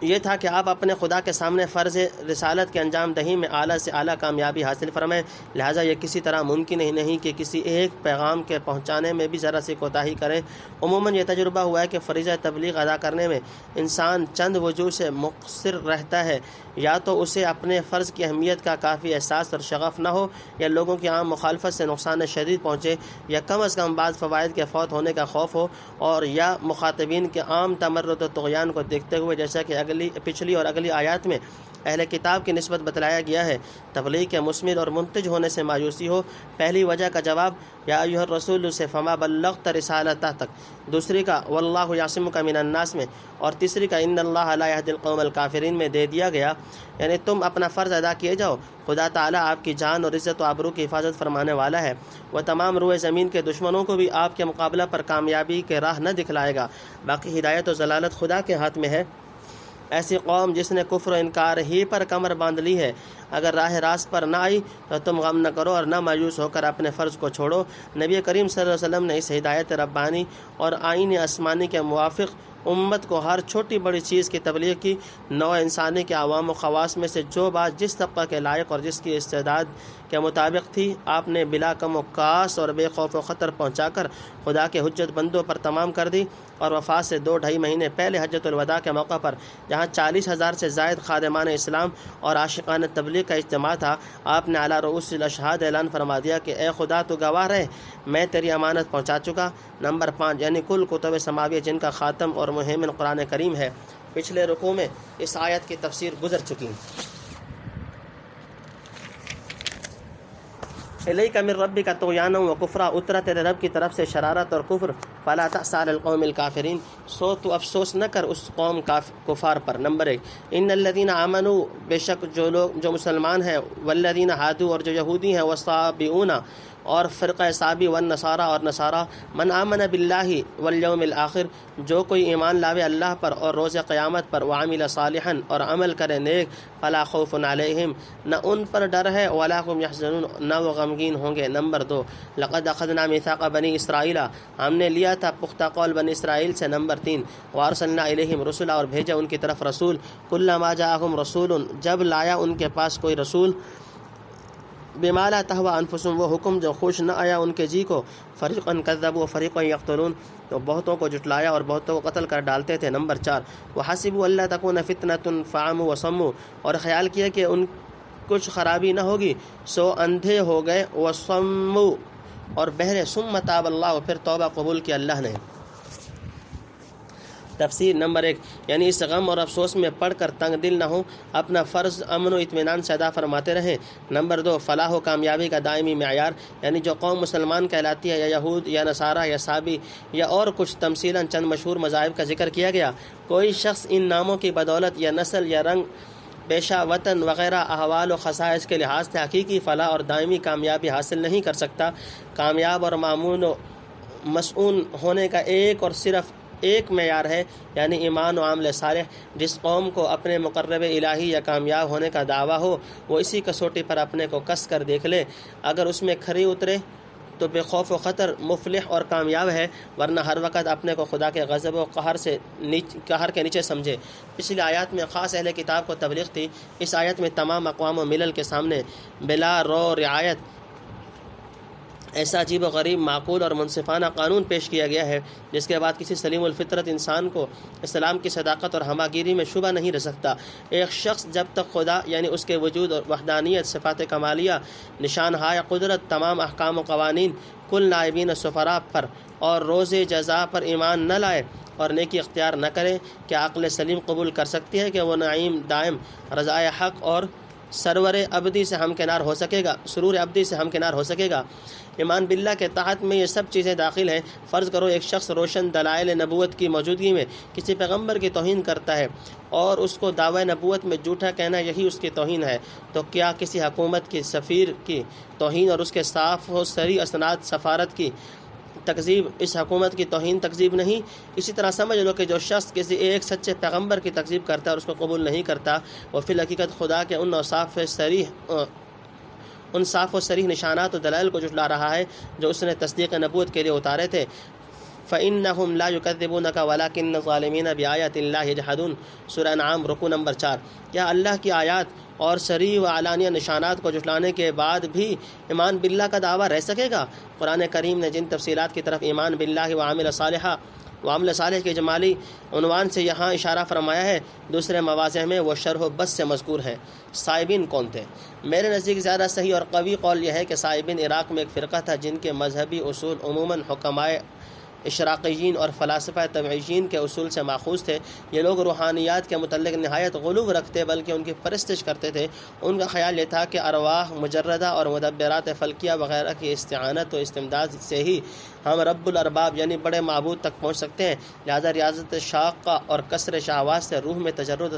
یہ تھا کہ آپ اپنے خدا کے سامنے فرض رسالت کے انجام دہی میں اعلیٰ سے اعلیٰ کامیابی حاصل فرمائیں۔ لہٰذا یہ کسی طرح ممکن ہی نہیں کہ کسی ایک پیغام کے پہنچانے میں بھی ذرا سی کوتاہی کریں۔ عموماً یہ تجربہ ہوا ہے کہ فریضہ تبلیغ ادا کرنے میں انسان چند وجوہ سے مقصر رہتا ہے، یا تو اسے اپنے فرض کی اہمیت کا کافی احساس اور شغف نہ ہو، یا لوگوں کی عام مخالفت سے نقصان شدید پہنچے، یا کم از کم بعض فوائد کے فوت ہونے کا خوف ہو، اور یا مخاطبین کے عام تمرد و طغیان کو دیکھتے ہوئے، جیسا کہ پچھلی اور اگلی آیات میں اہل کتاب کی نسبت بتلایا گیا ہے، تبلیغ کے مثمر اور منتج ہونے سے مایوسی ہو۔ پہلی وجہ کا جواب یا ایھا الرسول سے فما بلغت رسالتہ تک، دوسری کا واللہ یعصمک من الناس میں، اور تیسری کا ان اللہ لا یہدی القوم الکافرین میں دے دیا گیا، یعنی تم اپنا فرض ادا کیے جاؤ، خدا تعالیٰ آپ کی جان اور عزت و آبرو کی حفاظت فرمانے والا ہے، وہ تمام روئے زمین کے دشمنوں کو بھی آپ کے مقابلہ پر کامیابی کے راہ نہ دکھلائے گا، باقی ہدایت و ضلالت خدا کے ہاتھ میں ہے۔ ایسی قوم جس نے کفر و انکار ہی پر کمر باندھ لی ہے، اگر راہ راست پر نہ آئی تو تم غم نہ کرو اور نہ مایوس ہو کر اپنے فرض کو چھوڑو۔ نبی کریم صلی اللہ علیہ وسلم نے اس ہدایت ربانی اور آئین آسمانی کے موافق امت کو ہر چھوٹی بڑی چیز کی تبلیغ کی۔ نوع انسانی کے عوام و خواص میں سے جو بات جس طبقہ کے لائق اور جس کی استعداد کے مطابق تھی، آپ نے بلا کم و کاس اور بے خوف و خطر پہنچا کر خدا کے حجت بندوں پر تمام کر دی، اور وفات سے 2-2.5 مہینے پہلے حجۃ الوداع کے موقع پر جہاں 40,000 سے زائد خادمان اسلام اور عاشقان تبلیغ کا اجتماع تھا، آپ نے اعلیٰ رؤوس الاشہاد اعلان فرما دیا کہ اے خدا تو گواہ رہے، میں تیری امانت پہنچا چکا۔ نمبر 5، یعنی کل کتب سماویہ جن کا خاتم اور مہیمن قرآن کریم ہے۔ پچھلے رکوع میں اس آیت کی تفسیر گزر چکی۔ الیک من ربک طغیانا و کفرا، اترا تیرے رب کی طرف سے شرارت اور کفر، فلا تأس علی القوم الکافرین، سو تو افسوس نہ کر اس قوم کفار پر۔ نمبر 1، ان الذین آمنوا، بے شک جو مسلمان ہیں، والذین ہادوا، اور جو یہودی ہیں، والصابئون، اور فرقہ صابی، والنصارى، اور نصارہ، من آمن باللہ والیوم الآخر، جو کوئی ایمان لاوے اللہ پر اور روز قیامت پر، وعمل صالحا، اور عمل کرے نیک، فلا خوف علیہم، نہ ان پر ڈر ہے، ولا هم یحزنون، نہ وہ غمگین ہوں گے۔ نمبر 2، لقد اخذنا میثاق بنی اسرائیل، ہم نے لیا تھا پختہ قول بنی اسرائیل سے۔ نمبر 3، وارسلنا الیہم رسلا، اور بھیجا ان کی طرف رسول، کلما جاءہم رسول، جب لایا ان کے پاس کوئی رسول، بما لا تہوی انفسهم، وہ حکم جو خوش نہ آیا ان کے جی کو، فریقا کذبوا وفریقا یقتلون، تو بہتوں کو جھٹلایا اور بہتوں کو قتل کر ڈالتے تھے۔ نمبر 4، وحسبوا الا تکون فتنة فعموا وصموا، اور خیال کیا کہ ان کچھ خرابی نہ ہوگی، سو اندھے ہو گئے، وصموا، اور بہرے، ثم تاب اللہ، پھر توبہ قبول کی اللہ نے۔ تفسیر نمبر 1 یعنی اس غم اور افسوس میں پڑھ کر تنگ دل نہ ہوں، اپنا فرض امن و اطمینان سے ادا فرماتے رہیں۔ نمبر 2 فلاح و کامیابی کا دائمی معیار، یعنی جو قوم مسلمان کہلاتی ہے، یا یہود یا نصارہ یا صابی یا اور کچھ تمثیلاً چند مشہور مذاہب کا ذکر کیا گیا، کوئی شخص ان ناموں کی بدولت یا نسل یا رنگ پیشہ وطن وغیرہ احوال و خصائص کے لحاظ سے حقیقی فلاح اور دائمی کامیابی حاصل نہیں کر سکتا۔ کامیاب اور مامون و مسعون ہونے کا ایک اور صرف ایک معیار ہے، یعنی ایمان و عمل صالح۔ جس قوم کو اپنے مقرب الہی یا کامیاب ہونے کا دعویٰ ہو، وہ اسی کسوٹی پر اپنے کو کس کر دیکھ لے۔ اگر اس میں کھری اترے تو بے خوف و خطر مفلح اور کامیاب ہے، ورنہ ہر وقت اپنے کو خدا کے غضب و قہر کے نیچے سمجھے۔ پچھلی آیات میں خاص اہل کتاب کو تبلیغ تھی، اس آیت میں تمام اقوام و ملل کے سامنے بلا رو رعایت ایسا عجیب و غریب، معقول اور منصفانہ قانون پیش کیا گیا ہے جس کے بعد کسی سلیم الفطرت انسان کو اسلام کی صداقت اور ہماگیری میں شبہ نہیں رہ سکتا۔ ایک شخص جب تک خدا یعنی اس کے وجود اور وحدانیت، صفات کمالیہ، نشانہائے قدرت، تمام احکام و قوانین، کل نائبین سفراء پر اور روز جزا پر ایمان نہ لائے اور نیکی اختیار نہ کرے، کیا عقل سلیم قبول کر سکتی ہے کہ وہ نعیم دائم، رضائے حق اور سرور ابدی سے ہمکنار ہو سکے گا، سرور ابدی سے ہمکنار ہو سکے گا؟ ایمان باللہ کے تحت میں یہ سب چیزیں داخل ہیں۔ فرض کرو ایک شخص روشن دلائل نبوت کی موجودگی میں کسی پیغمبر کی توہین کرتا ہے اور اس کو دعوی نبوت میں جھوٹا کہنا یہی اس کی توہین ہے، تو کیا کسی حکومت کی سفیر کی توہین اور اس کے صاف و صریح اسناد سفارت کی تکذیب اس حکومت کی توہین تکذیب نہیں؟ اسی طرح سمجھ لو کہ جو شخص کسی ایک سچے پیغمبر کی تکذیب کرتا ہے اور اس کو قبول نہیں کرتا، وہ فی الحقیقت خدا کے ان صاف و صریح نشانات و دلائل کو جھٹلا رہا ہے جو اس نے تصدیق نبوت کے لیے اتارے تھے۔ فَإِنَّهُمْ لَا يُكَذِّبُونَكَ وَلَكِنَّ الظَّالِمِينَ بِآيَاتِ اللَّهِ يَجْحَدُونَ۔ سورہ انعام رکوع نمبر 4۔ کیا اللہ کی آیات اور صریح و علانیہ نشانات کو جھٹلانے کے بعد بھی ایمان باللہ کا دعویٰ رہ سکے گا؟ قرآن کریم نے جن تفصیلات کی طرف ایمان باللہ وعمل صالح کے جمالی عنوان سے یہاں اشارہ فرمایا ہے، دوسرے مواضع میں وہ شرح و بس سے مذکور ہیں۔ صائبین کون تھے؟ میرے نزدیک زیادہ صحیح اور قوی قول یہ ہے کہ صائبین عراق میں ایک فرقہ تھا جن کے مذہبی اصول عموماً حکمائے اشراقیین اور فلاسفہ تبعیین کے اصول سے ماخوذ تھے۔ یہ لوگ روحانیات کے متعلق نہایت غلو رکھتے بلکہ ان کی پرستش کرتے تھے۔ ان کا خیال یہ تھا کہ ارواح مجردہ اور مدبرات فلکیہ وغیرہ کی استعانت و استمداد سے ہی ہم رب الارباب یعنی بڑے معبود تک پہنچ سکتے ہیں، لہذا ریاضت شاقہ اور کسر شہوات سے روح میں تجرد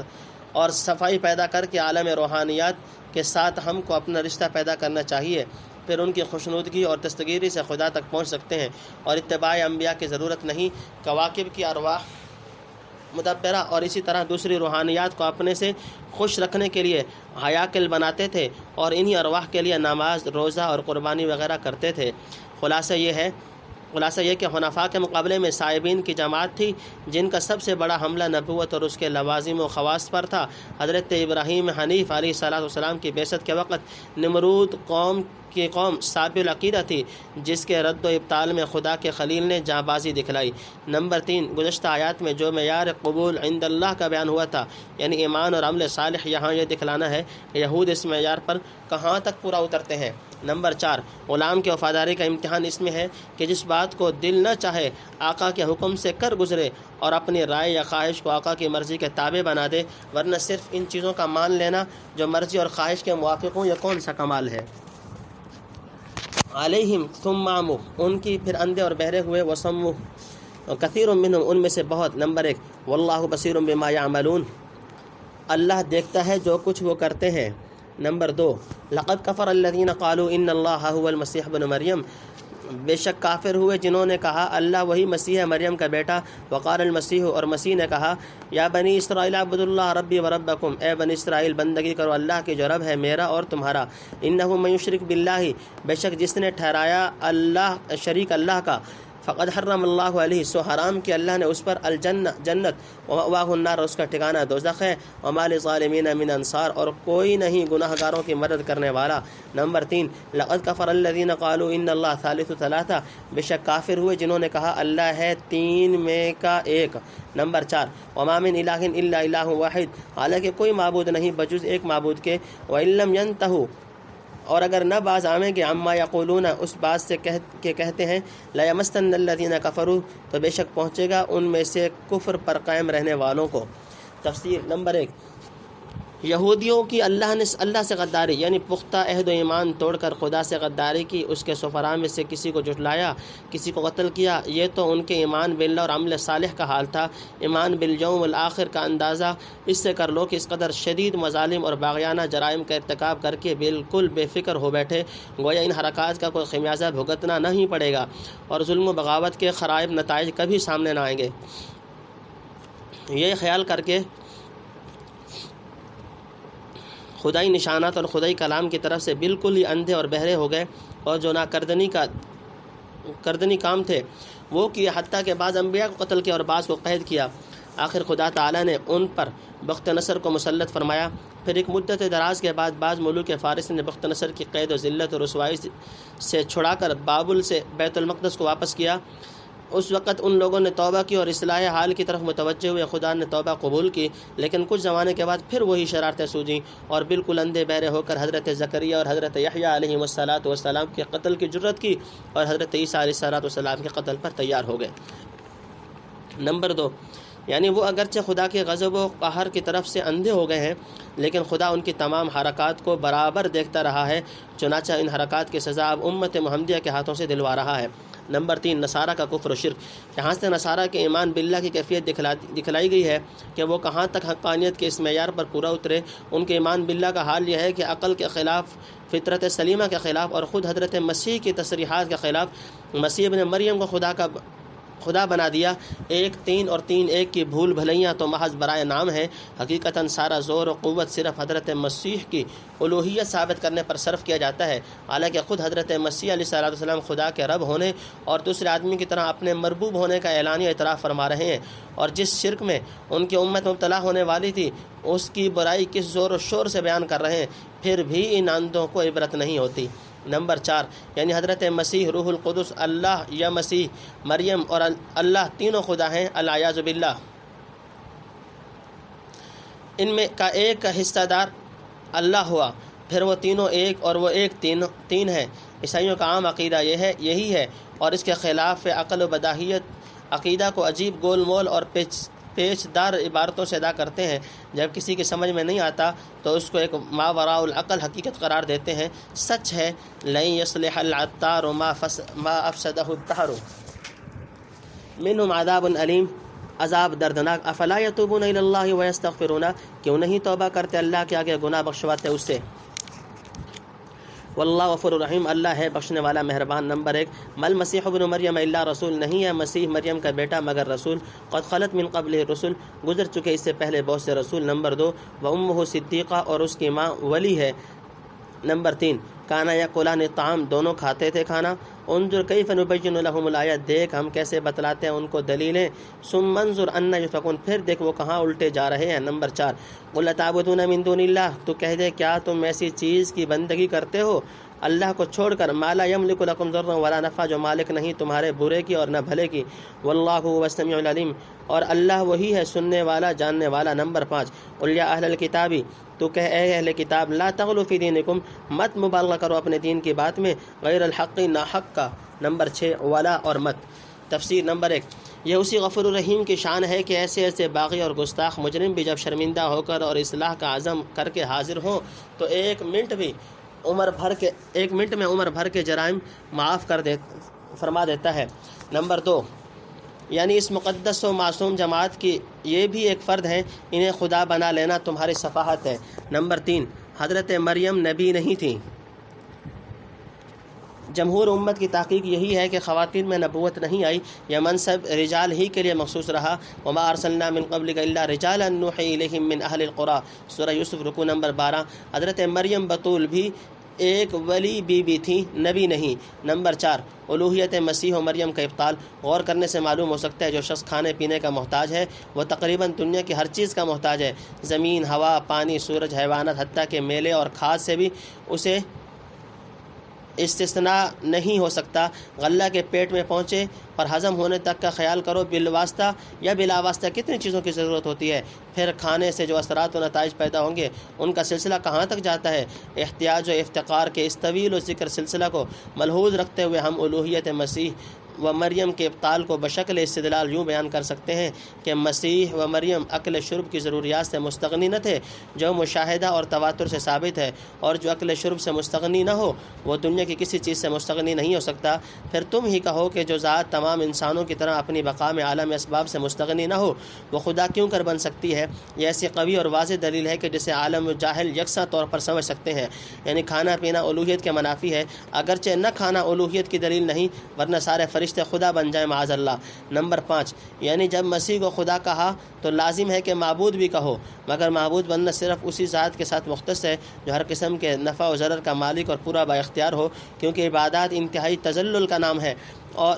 اور صفائی پیدا کر کے عالم روحانیات کے ساتھ ہم کو اپنا رشتہ پیدا کرنا چاہیے، پھر ان کی خوشنودگی اور دستگیری سے خدا تک پہنچ سکتے ہیں اور اتباع انبیاء کی ضرورت نہیں۔ کواکب کی ارواح مدبرہ اور اسی طرح دوسری روحانیات کو اپنے سے خوش رکھنے کے لیے حیاکل بناتے تھے اور انہی ارواح کے لیے نماز، روزہ اور قربانی وغیرہ کرتے تھے۔ خلاصہ یہ کہ حنفاء کے مقابلے میں صائبین کی جماعت تھی جن کا سب سے بڑا حملہ نبوت اور اس کے لوازم و خواص پر تھا۔ حضرت ابراہیم حنیف علیہ السلام کی بعثت کے وقت نمرود قوم صابر العقیدہ تھی جس کے رد و ابطال میں خدا کے خلیل نے جاں بازی دکھلائی۔ نمبر 3 گزشتہ آیات میں جو معیار قبول عند اللہ کا بیان ہوا تھا یعنی ایمان اور عمل صالح، یہاں یہ دکھلانا ہے کہ یہود اس معیار پر کہاں تک پورا اترتے ہیں۔ نمبر 4 غلام کی وفاداری کا امتحان اس میں ہے کہ جس بات کو دل نہ چاہے آقا کے حکم سے کر گزرے اور اپنی رائے یا خواہش کو آقا کی مرضی کے تابع بنا دے، ورنہ صرف ان چیزوں کا مان لینا جو مرضی اور خواہش کے موافق ہوں، یہ کون سا کمال ہے؟ علیہم ثم عموا، ان کی پھر اندھے اور بہرے ہوئے، وسموا کثیر منہم، ان میں سے بہت۔ نمبر 1 واللہ بصیر بما یعملون، اللہ دیکھتا ہے جو کچھ وہ کرتے ہیں۔ نمبر 2 لقد کفر الذین قالوا ان اللہ هو المسیح ابن مریم، بے شک کافر ہوئے جنہوں نے کہا اللہ وہی مسیح مریم کا بیٹا۔ وقال المسیح، اور مسیح نے کہا یا بنی اسرائیل اعبدوا اللہ ربی و ربکم، اے بنی اسرائیل بندگی کرو اللہ کی جو رب ہے میرا اور تمہارا۔ انہ من یشرک باللہ، بے شک جس نے ٹھہرایا اللہ شریک اللہ کا، فقد حرم اللہ علیہ، سو حرام کہ اللہ نے اس پر الجنہ جنت، ومأواہ النار، اس کا ٹھکانہ دوزخ ہے، وما للظالمین من انصار، اور کوئی نہیں گناہ گاروں کی مدد کرنے والا۔ نمبر 3 لقد کفر الذین قالوا ان اللہ ثالث ثلاثہ، بے شک کافر ہوئے جنہوں نے کہا اللہ ہے 3 میں کا 1۔ نمبر 4 وما من الہ الا الہ واحد، حالانکہ کوئی معبود نہیں بجز ایک معبود کے، وان لم ینتہوا، اور اگر نہ باز آویں گے عما یقولون اس بات سے کہتے ہیں لا یمسن الذین کفروا تو بے شک پہنچے گا ان میں سے کفر پر قائم رہنے والوں کو۔ تفسیر نمبر 1، یہودیوں کی اللہ سے غداری یعنی پختہ عہد و ایمان توڑ کر خدا سے غداری کی، اس کے سفراء میں سے کسی کو جھٹلایا، کسی کو قتل کیا، یہ تو ان کے ایمان باللہ اور عمل صالح کا حال تھا۔ ایمان بالیوم الآخر کا اندازہ اس سے کر لو کہ اس قدر شدید مظالم اور باغیانہ جرائم کا ارتکاب کر کے بالکل بے فکر ہو بیٹھے، گویا ان حرکات کا کوئی خمیازہ بھگتنا نہیں پڑے گا اور ظلم و بغاوت کے خرائب نتائج کبھی سامنے نہ آئیں گے۔ یہ خیال کر کے خدائی نشانات اور خدائی کلام کی طرف سے بالکل ہی اندھے اور بہرے ہو گئے، اور جو کردنی کام تھے وہ کیے، حتیٰ کہ بعض انبیاء کو قتل کیا اور بعض کو قید کیا۔ آخر خدا تعالیٰ نے ان پر بخت نصر کو مسلط فرمایا۔ پھر ایک مدت دراز کے بعد بعض ملوک فارس نے بخت نصر کی قید و ذلت اور رسوائی سے چھڑا کر بابل سے بیت المقدس کو واپس کیا۔ اس وقت ان لوگوں نے توبہ کی اور اصلاح حال کی طرف متوجہ ہوئے، خدا نے توبہ قبول کی، لیکن کچھ زمانے کے بعد پھر وہی شرارتیں سوجیں اور بالکل اندھے بہرے ہو کر حضرت زکریا اور حضرت یحییٰ علیہ السلام کے قتل کی جرت کی اور حضرت عیسیٰ علیہ السلام کے قتل پر تیار ہو گئے۔ نمبر 2، یعنی وہ اگرچہ خدا کے غضب و قہر کی طرف سے اندھے ہو گئے ہیں، لیکن خدا ان کی تمام حرکات کو برابر دیکھتا رہا ہے، چنانچہ ان حرکات کی سزا اب امت محمدیہ کے ہاتھوں سے دلوا رہا ہے۔ نمبر 3، نصارہ کا کفر و شرک۔ یہاں سے نصارہ کے ایمان باللہ کی کیفیت دکھلائی گئی ہے کہ وہ کہاں تک حقانیت کے اس معیار پر پورا اترے۔ ان کے ایمان باللہ کا حال یہ ہے کہ عقل کے خلاف، فطرت سلیمہ کے خلاف اور خود حضرت مسیح کی تصریحات کے خلاف مسیح ابن مریم کو خدا بنا دیا۔ 1 3 اور 3 1 کی بھول بھلیاں تو محض برائے نام ہیں، حقیقتاً سارا زور و قوت صرف حضرت مسیح کی الوہیت ثابت کرنے پر صرف کیا جاتا ہے، حالانکہ خود حضرت مسیح علیہ السلام خدا کے رب ہونے اور دوسرے آدمی کی طرح اپنے مربوب ہونے کا اعلانیہ اعتراف فرما رہے ہیں، اور جس شرک میں ان کی امت مبتلا ہونے والی تھی اس کی برائی کس زور و شور سے بیان کر رہے ہیں، پھر بھی ان اندھوں کو عبرت نہیں ہوتی۔ نمبر 4، یعنی حضرت مسیح، روح القدس، اللہ یا مسیح، مریم اور اللہ تینوں خدا ہیں، العیاذ باللہ۔ ان میں کا ایک حصہ دار اللہ ہوا، پھر وہ تینوں ایک اور وہ ایک تین ہے۔ عیسائیوں کا عام عقیدہ یہی ہے، اور اس کے خلاف عقل و بداہیت عقیدہ کو عجیب گول مول اور پیچ دار عبارتوں سے ادا کرتے ہیں۔ جب کسی کی سمجھ میں نہیں آتا تو اس کو ایک ماوراء العقل حقیقت قرار دیتے ہیں۔ سچ ہے، لن يصلح العطار ما افسدہ الدہر، منہم عذاب علیم، عذاب دردناک، افلا یتوبون الی اللہ ویستغفرون، کیوں نہیں توبہ کرتے اللہ کے آگے گناہ بخشواتے اس سے۔ واللہ غفور الرحیم، اللہ ہے بخشنے والا مہربان۔ نمبر 1، مل مسیح ابن مریم الا رسول، نہیں ہے مسیح مریم کا بیٹا مگر رسول، قد خلت من قبل رسول، گزر چکے اس سے پہلے بہت سے رسول۔ نمبر 2، وامہ صدیقہ، اور اس کی ماں ولی ہے۔ نمبر 3، کانا یاکلان الطعام، دونوں کھاتے تھے کھانا۔ انظر کیف نبین لهم الآیات، دیکھ ہم کیسے بتلاتے ہیں ان کو دلیلیں۔ ثم انظر انا یؤفکون، پھر دیکھ وہ کہاں الٹے جا رہے ہیں۔ نمبر 4، قل اتعبدون من دون اللہ، تو کہہ دے کیا تم ایسی چیز کی بندگی کرتے ہو اللہ کو چھوڑ کر، ما لا یملک لکم ضرا ولا نفع، جو مالک نہیں تمہارے برے کی اور نہ بھلے کی۔ واللہ هو السمیع العلیم، اور اللہ وہی ہے سننے والا جاننے والا۔ نمبر 5، قل یا اہل الکتاب، تو کہہ اے اہل کتاب، لا تغلوا فی دینکم، مت مبالغہ کرو اپنے دین کی بات میں، غیر الحق، ناحق کا۔ نمبر 6، ولا اور مت۔ تفسیر نمبر 1، یہ اسی غفور الرحیم کی شان ہے کہ ایسے باغی اور گستاخ مجرم بھی جب شرمندہ ہو کر اور اصلاح کا عزم کر کے حاضر ہوں تو ایک منٹ میں عمر بھر کے جرائم معاف فرما دیتا ہے۔ نمبر 2، یعنی اس مقدس و معصوم جماعت کی یہ بھی ایک فرد ہے، انہیں خدا بنا لینا تمہاری صفاحت ہے۔ نمبر 3، حضرت مریم نبی نہیں تھی۔ جمہور امت کی تحقیق یہی ہے کہ خواتین میں نبوت نہیں آئی، یہ منصب رجال ہی کے لیے مخصوص رہا۔ وما ارسلنا من قبلک الا رجالا نوحی الیہم من اہل القری، سورہ یوسف رکوع نمبر 12۔ حضرت مریم بطول بھی ایک ولی بی بی تھی، نبی نہیں۔ نمبر 4، الوہیت مسیح و مریم کا ابطال۔ غور کرنے سے معلوم ہو سکتا ہے جو شخص کھانے پینے کا محتاج ہے وہ تقریباً دنیا کی ہر چیز کا محتاج ہے، زمین، ہوا، پانی، سورج، حیوانات، حتیٰ کہ میلے اور کھاد سے بھی اسے استثناء نہیں ہو سکتا۔ غلہ کے پیٹ میں پہنچے اور ہضم ہونے تک کا خیال کرو، بالواسطہ یا بلا واسطہ کتنی چیزوں کی ضرورت ہوتی ہے، پھر کھانے سے جو اثرات و نتائج پیدا ہوں گے ان کا سلسلہ کہاں تک جاتا ہے۔ احتیاج و افتقار کے اس طویل و ذکر سلسلہ کو ملحوظ رکھتے ہوئے ہم الوہیت مسیح و مریم کے ابطال کو بشکل استدلال یوں بیان کر سکتے ہیں کہ مسیح و مریم اکل شرب کی ضروریات سے مستغنی نہ تھے، جو مشاہدہ اور تواتر سے ثابت ہے، اور جو اکل شرب سے مستغنی نہ ہو وہ دنیا کی کسی چیز سے مستغنی نہیں ہو سکتا۔ پھر تم ہی کہو کہ جو ذات تمام انسانوں کی طرح اپنی بقا میں عالم اسباب سے مستغنی نہ ہو وہ خدا کیوں کر بن سکتی ہے؟ یہ ایسی قوی اور واضح دلیل ہے کہ جسے عالم جاہل یکساں طور پر سمجھ سکتے ہیں، یعنی کھانا پینا الوہیت کے منافی ہے، اگرچہ نہ کھانا الوہیت کی دلیل نہیں، ورنہ سارے فرشتے خدا بن جائیں معاذ اللہ۔ نمبر 5، یعنی جب مسیح کو خدا کہا تو لازم ہے کہ معبود بھی کہو، مگر معبود بننا صرف اسی ذات کے ساتھ مختص ہے جو ہر قسم کے نفع و ضرر کا مالک اور پورا با اختیار ہو، کیونکہ عبادت انتہائی تذلل کا نام ہے اور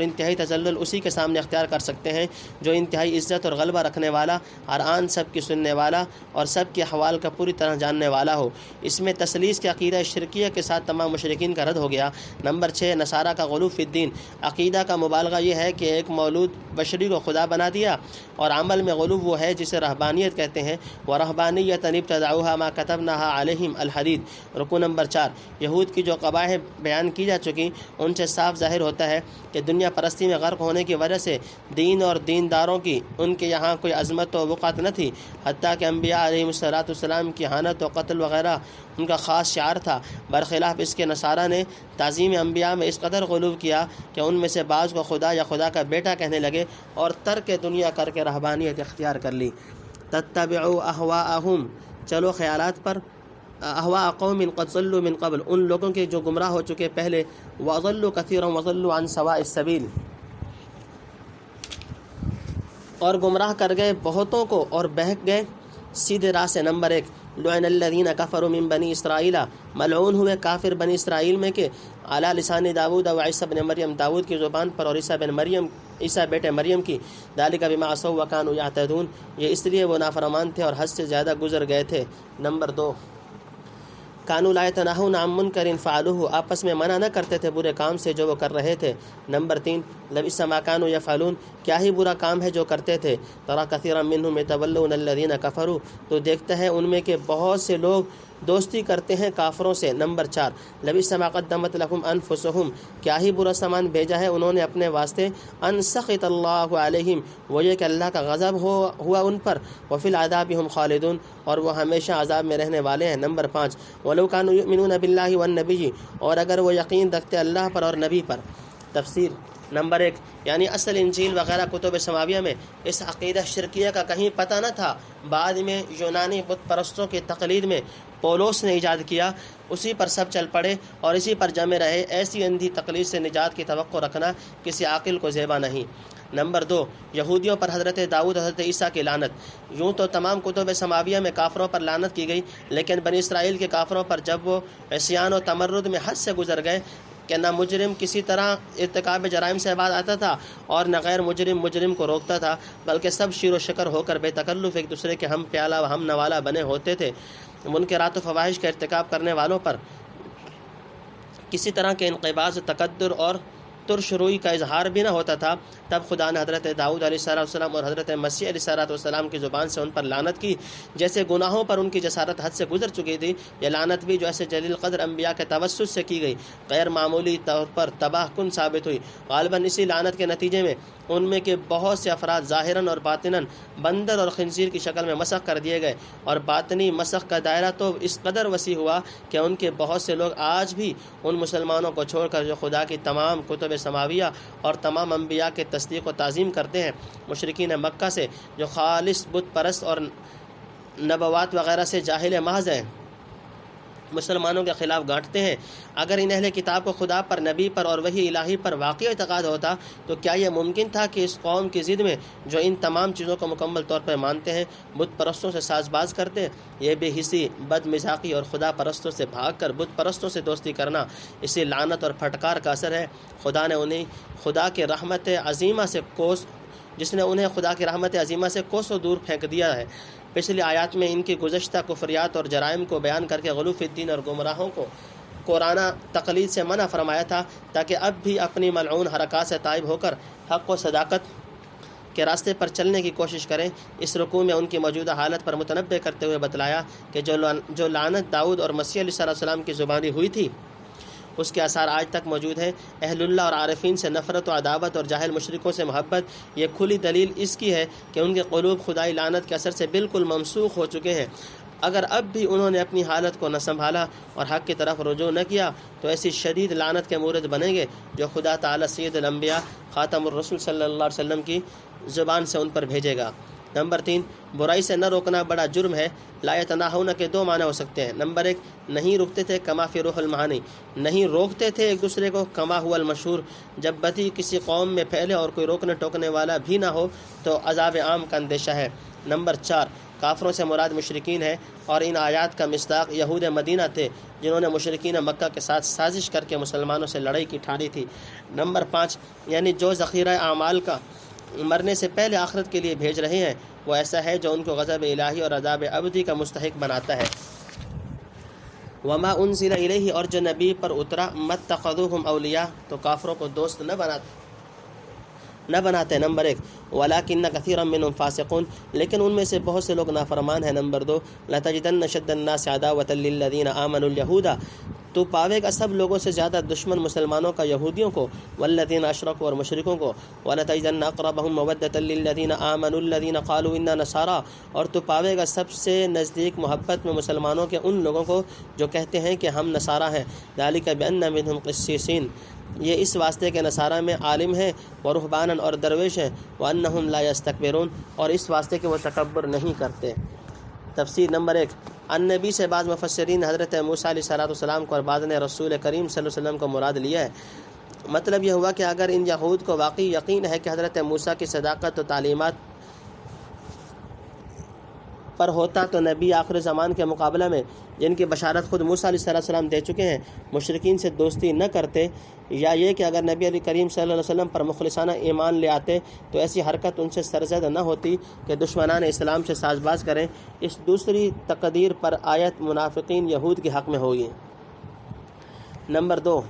انتہائی تذلل اسی کے سامنے اختیار کر سکتے ہیں جو انتہائی عزت اور غلبہ رکھنے والا، ہر آن سب کی سننے والا اور سب کے احوال کا پوری طرح جاننے والا ہو۔ اس میں تثلیث کے عقیدہ شرکیہ کے ساتھ تمام مشرکین کا رد ہو گیا۔ نمبر 6، نصارہ کا غلو فی الدین۔ عقیدہ کا مبالغہ یہ ہے کہ ایک مولود بشری کو خدا بنا دیا، اور عمل میں غلو وہ ہے جسے رہبانیت کہتے ہیں، وَرَهْبَانِيَّةً ابْتَدَعُوهَا مَا كَتَبْنَاهَا عَلَيْهِمْ الْحَدِيدِ۔ رکو نمبر 4، یہود کی جو قبائح بیان کی جا چکی ان سے صاف ظاہر ہوتا ہے کہ دنیا پرستی میں غرق ہونے کی وجہ سے دین اور دینداروں کی ان کے یہاں کوئی عظمت و وقعت نہ تھی، حتیٰ کہ انبیاء علیہ السلام کی حانت و قتل وغیرہ ان کا خاص شعار تھا۔ برخلاف اس کے نصارہ نے تعظیم انبیاء میں اس قدر غلو کیا کہ ان میں سے بعض کو خدا یا خدا کا بیٹا کہنے لگے اور ترک دنیا کر کے رہبانیت اختیار کر لی۔ تتبعوا اہواءہم، چلو خیالات پر، اہواء قوم قد ضلوا من قبل، ان لوگوں کے جو گمراہ ہو چکے پہلے، وَأَضَلُّوا كَثِيرًا وَضَلُّوا عَنْ سَوَاءِ السَّبِيلِ، اور گمراہ کر گئے بہتوں کو اور بہک گئے سیدھے راہ سے۔ نمبر 1، لعن الذین کفروا من بنی اسرائیل، ملعون ہوئے کافر بنی اسرائیل میں کہ علی لسان داود و عیسی بن مریم، داود کی زبان پر اور عیسیٰ بیٹے مریم کی، ذالک بما عصوا وکانوا یعتدون، یہ اس لیے وہ نافرمان تھے اور حد سے زیادہ گزر گئے تھے۔ نمبر 2، کانوا لا یتناہون عن منکر فعلوہ، آپس میں منع نہ کرتے تھے برے کام سے جو وہ کر رہے تھے۔ نمبر 3، لبئس ما کانوا یفعلون، کیا ہی برا کام ہے جو کرتے تھے۔ تری کثیرا منہم یتولون الذین کفروا، تو دیکھتا ہے ان میں کہ بہت سے لوگ دوستی کرتے ہیں کافروں سے۔ نمبر 4، لبئس ما قدمت لهم انفسهم، کیا ہی برا سامان بھیجا ہے انہوں نے اپنے واسطے۔ ان سخط اللہ علیہم، وہ یہ کہ اللہ کا غضب ہوا ان پر۔ وفی العذاب هم خالدون، اور وہ ہمیشہ عذاب میں رہنے والے ہیں۔ نمبر 5، ولو كانوا یؤمنون باللہ والنبی، اور اگر وہ یقین رکھتے اللہ پر اور نبی پر۔ تفسیر۔ نمبر 1، یعنی اصل انجیل وغیرہ کتب سماویہ میں اس عقیدہ شرکیہ کا کہیں پتہ نہ تھا، بعد میں یونانی بت پرستوں کی تقلید میں پولس نے ایجاد کیا، اسی پر سب چل پڑے اور اسی پر جمے رہے۔ ایسی اندھی تقلید سے نجات کی توقع رکھنا کسی عاقل کو زیبا نہیں۔ نمبر 2، یہودیوں پر حضرت داؤد حضرت عیسیٰ کی لعنت۔ یوں تو تمام کتب سماویہ میں کافروں پر لعنت کی گئی، لیکن بنی اسرائیل کے کافروں پر جب وہ عصیان و تمرد میں حد سے گزر گئے کہ نہ مجرم کسی طرح ارتکاب جرائم سے باز آتا تھا اور نہ غیر مجرم کو روکتا تھا، بلکہ سب شیر و شکر ہو کر بے تکلف ایک دوسرے کے ہم پیالہ و ہم نوالہ بنے ہوتے تھے، منکرات و فواحش کا ارتکاب کرنے والوں پر کسی طرح کے انقباض، تکدر اور ترش روئی کا اظہار بھی نہ ہوتا تھا۔ تب خدا نے حضرت داؤد علیہ السلام اور حضرت مسیح علیہ السلام کی زبان سے ان پر لعنت کی۔ جیسے گناہوں پر ان کی جسارت حد سے گزر چکی تھی، یہ لعنت بھی جو ایسے جلیل قدر انبیاء کے توسط سے کی گئی غیر معمولی طور پر تباہ کن ثابت ہوئی۔ غالباً اسی لعنت کے نتیجے میں ان میں کے بہت سے افراد ظاہراً اور باطناً بندر اور خنزیر کی شکل میں مسخ کر دیے گئے، اور باطنی مسخ کا دائرہ تو اس قدر وسیع ہوا کہ ان کے بہت سے لوگ آج بھی ان مسلمانوں کو چھوڑ کر جو خدا کی تمام کتب سماویہ اور تمام انبیاء کے تصدیق و تعظیم کرتے ہیں، مشرکین مکہ سے جو خالص بت پرست اور نبوات وغیرہ سے جاہل محض ہیں، مسلمانوں کے خلاف گانٹتے ہیں۔ اگر ان اہل کتاب کو خدا پر، نبی پر اور وحی الہی پر واقعی اعتقاد ہوتا تو کیا یہ ممکن تھا کہ اس قوم کی ضد میں جو ان تمام چیزوں کو مکمل طور پر مانتے ہیں، بت پرستوں سے ساز باز کرتے؟ یہ بے حسی، بد مزاقی اور خدا پرستوں سے بھاگ کر بت پرستوں سے دوستی کرنا اسی لعنت اور پھٹکار کا اثر ہے۔ خدا نے انہیں خدا کی رحمت عظیمہ سے کوسوں دور پھینک دیا ہے۔ پچھلی آیات میں ان کی گزشتہ کفریات اور جرائم کو بیان کر کے غلو فی الدین اور گمراہوں کو قرآنہ تقلید سے منع فرمایا تھا تاکہ اب بھی اپنی ملعون حرکات سے تائب ہو کر حق و صداقت کے راستے پر چلنے کی کوشش کریں۔ اس رکوع میں ان کی موجودہ حالت پر متنبہ کرتے ہوئے بتلایا کہ جو لعنت داؤد اور مسیح علیہ السلام کی زبانی ہوئی تھی اس کے آثار آج تک موجود ہیں۔ اہل اللہ اور عارفین سے نفرت و عداوت اور جاہل مشرکوں سے محبت، یہ کھلی دلیل اس کی ہے کہ ان کے قلوب خدائی لعنت کے اثر سے بالکل ممسوخ ہو چکے ہیں۔ اگر اب بھی انہوں نے اپنی حالت کو نہ سنبھالا اور حق کی طرف رجوع نہ کیا تو ایسی شدید لعنت کے مورد بنیں گے جو خدا تعالی سید الانبیاء خاتم الرسول صلی اللہ علیہ وسلم کی زبان سے ان پر بھیجے گا۔ نمبر 3، برائی سے نہ روکنا بڑا جرم ہے۔ لا یتناہون کے دو معنی ہو سکتے ہیں۔ نمبر 1، نہیں روکتے تھے کما فی روح المعانی، نہیں روکتے تھے ایک دوسرے کو، کما ہوا المشہور، جب بدی کسی قوم میں پھیلے اور کوئی روکنے ٹوکنے والا بھی نہ ہو تو عذاب عام کا اندیشہ ہے۔ نمبر 4، کافروں سے مراد مشرکین ہے اور ان آیات کا مصداق یہود مدینہ تھے جنہوں نے مشرکین مکہ کے ساتھ سازش کر کے مسلمانوں سے لڑائی کی ٹھانی تھی۔ نمبر 5، یعنی جو ذخیرہ اعمال کا مرنے سے پہلے آخرت کے لیے بھیج رہے ہیں وہ ایسا ہے جو ان کو غضب الہی اور عذاب ابدی کا مستحق بناتا ہے۔ وما انزل الیہ، اور جو نبی پر اترا، متخذوہم اولیاء، تو کافروں کو دوست نہ بناتے۔ نمبر 1، ولکن کثیرا منهم فاسقون، لیکن ان میں سے بہت سے لوگ نافرمان ہیں۔ نمبر 2، لتجدن اشد الناس عداوۃ للذین آمنوا اليہود، تو پاوے گا سب لوگوں سے زیادہ دشمن مسلمانوں کا یہودیوں کو، والذین اشرکوا، اور مشرکوں کو، ولتجدن اقربهم مودۃ للذین آمنوا الذین قالوا انا نصارى، اور تو پاوے گا سب سے نزدیک محبت میں مسلمانوں کے ان لوگوں کو جو کہتے ہیں کہ ہم نصارہ ہیں۔ ذالک بان منهم قسیسین، یہ اس واسطے کے نصارہ میں عالم ہیں، ورہبانا، اور درویش ہیں، وانہم لا یستکبرون، اور اس واسطے کہ وہ تکبر نہیں کرتے۔ تفسیر نمبر 1، النبی سے بعض مفسرین حضرت موسیٰ علیہ السلام کو اور بعض نے رسول کریم صلی اللہ علیہ وسلم کو مراد لیا ہے۔ مطلب یہ ہوا کہ اگر ان یہود کو واقعی یقین ہے کہ حضرت موسیٰ کی صداقت و تعلیمات پر ہوتا تو نبی آخر زمان کے مقابلہ میں جن کی بشارت خود موسیٰ علیہ السلام دے چکے ہیں مشرکین سے دوستی نہ کرتے، یا یہ کہ اگر نبی علیہ کریم صلی اللہ علیہ وسلم پر مخلصانہ ایمان لے آتے تو ایسی حرکت ان سے سرزد نہ ہوتی کہ دشمنان اسلام سے ساز باز کریں۔ اس دوسری تقدیر پر آیت منافقین یہود کے حق میں ہوگی۔ نمبر 2،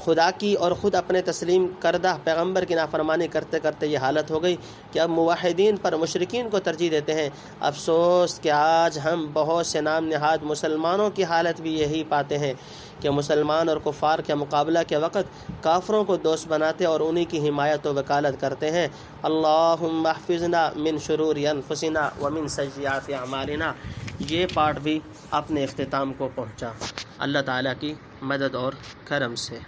خدا کی اور خود اپنے تسلیم کردہ پیغمبر کی نافرمانی کرتے کرتے یہ حالت ہو گئی کہ اب موحدین پر مشرکین کو ترجیح دیتے ہیں۔ افسوس کہ آج ہم بہت سے نام نہاد مسلمانوں کی حالت بھی یہی پاتے ہیں کہ مسلمان اور کفار کے مقابلہ کے وقت کافروں کو دوست بناتے اور انہی کی حمایت و وکالت کرتے ہیں۔ اللہم احفظنا من شرور انفسنا ومن سیئات اعمالنا، یہ پارٹ بھی اپنے اختتام کو پہنچا اللہ تعالیٰ کی مدد اور کرم سے۔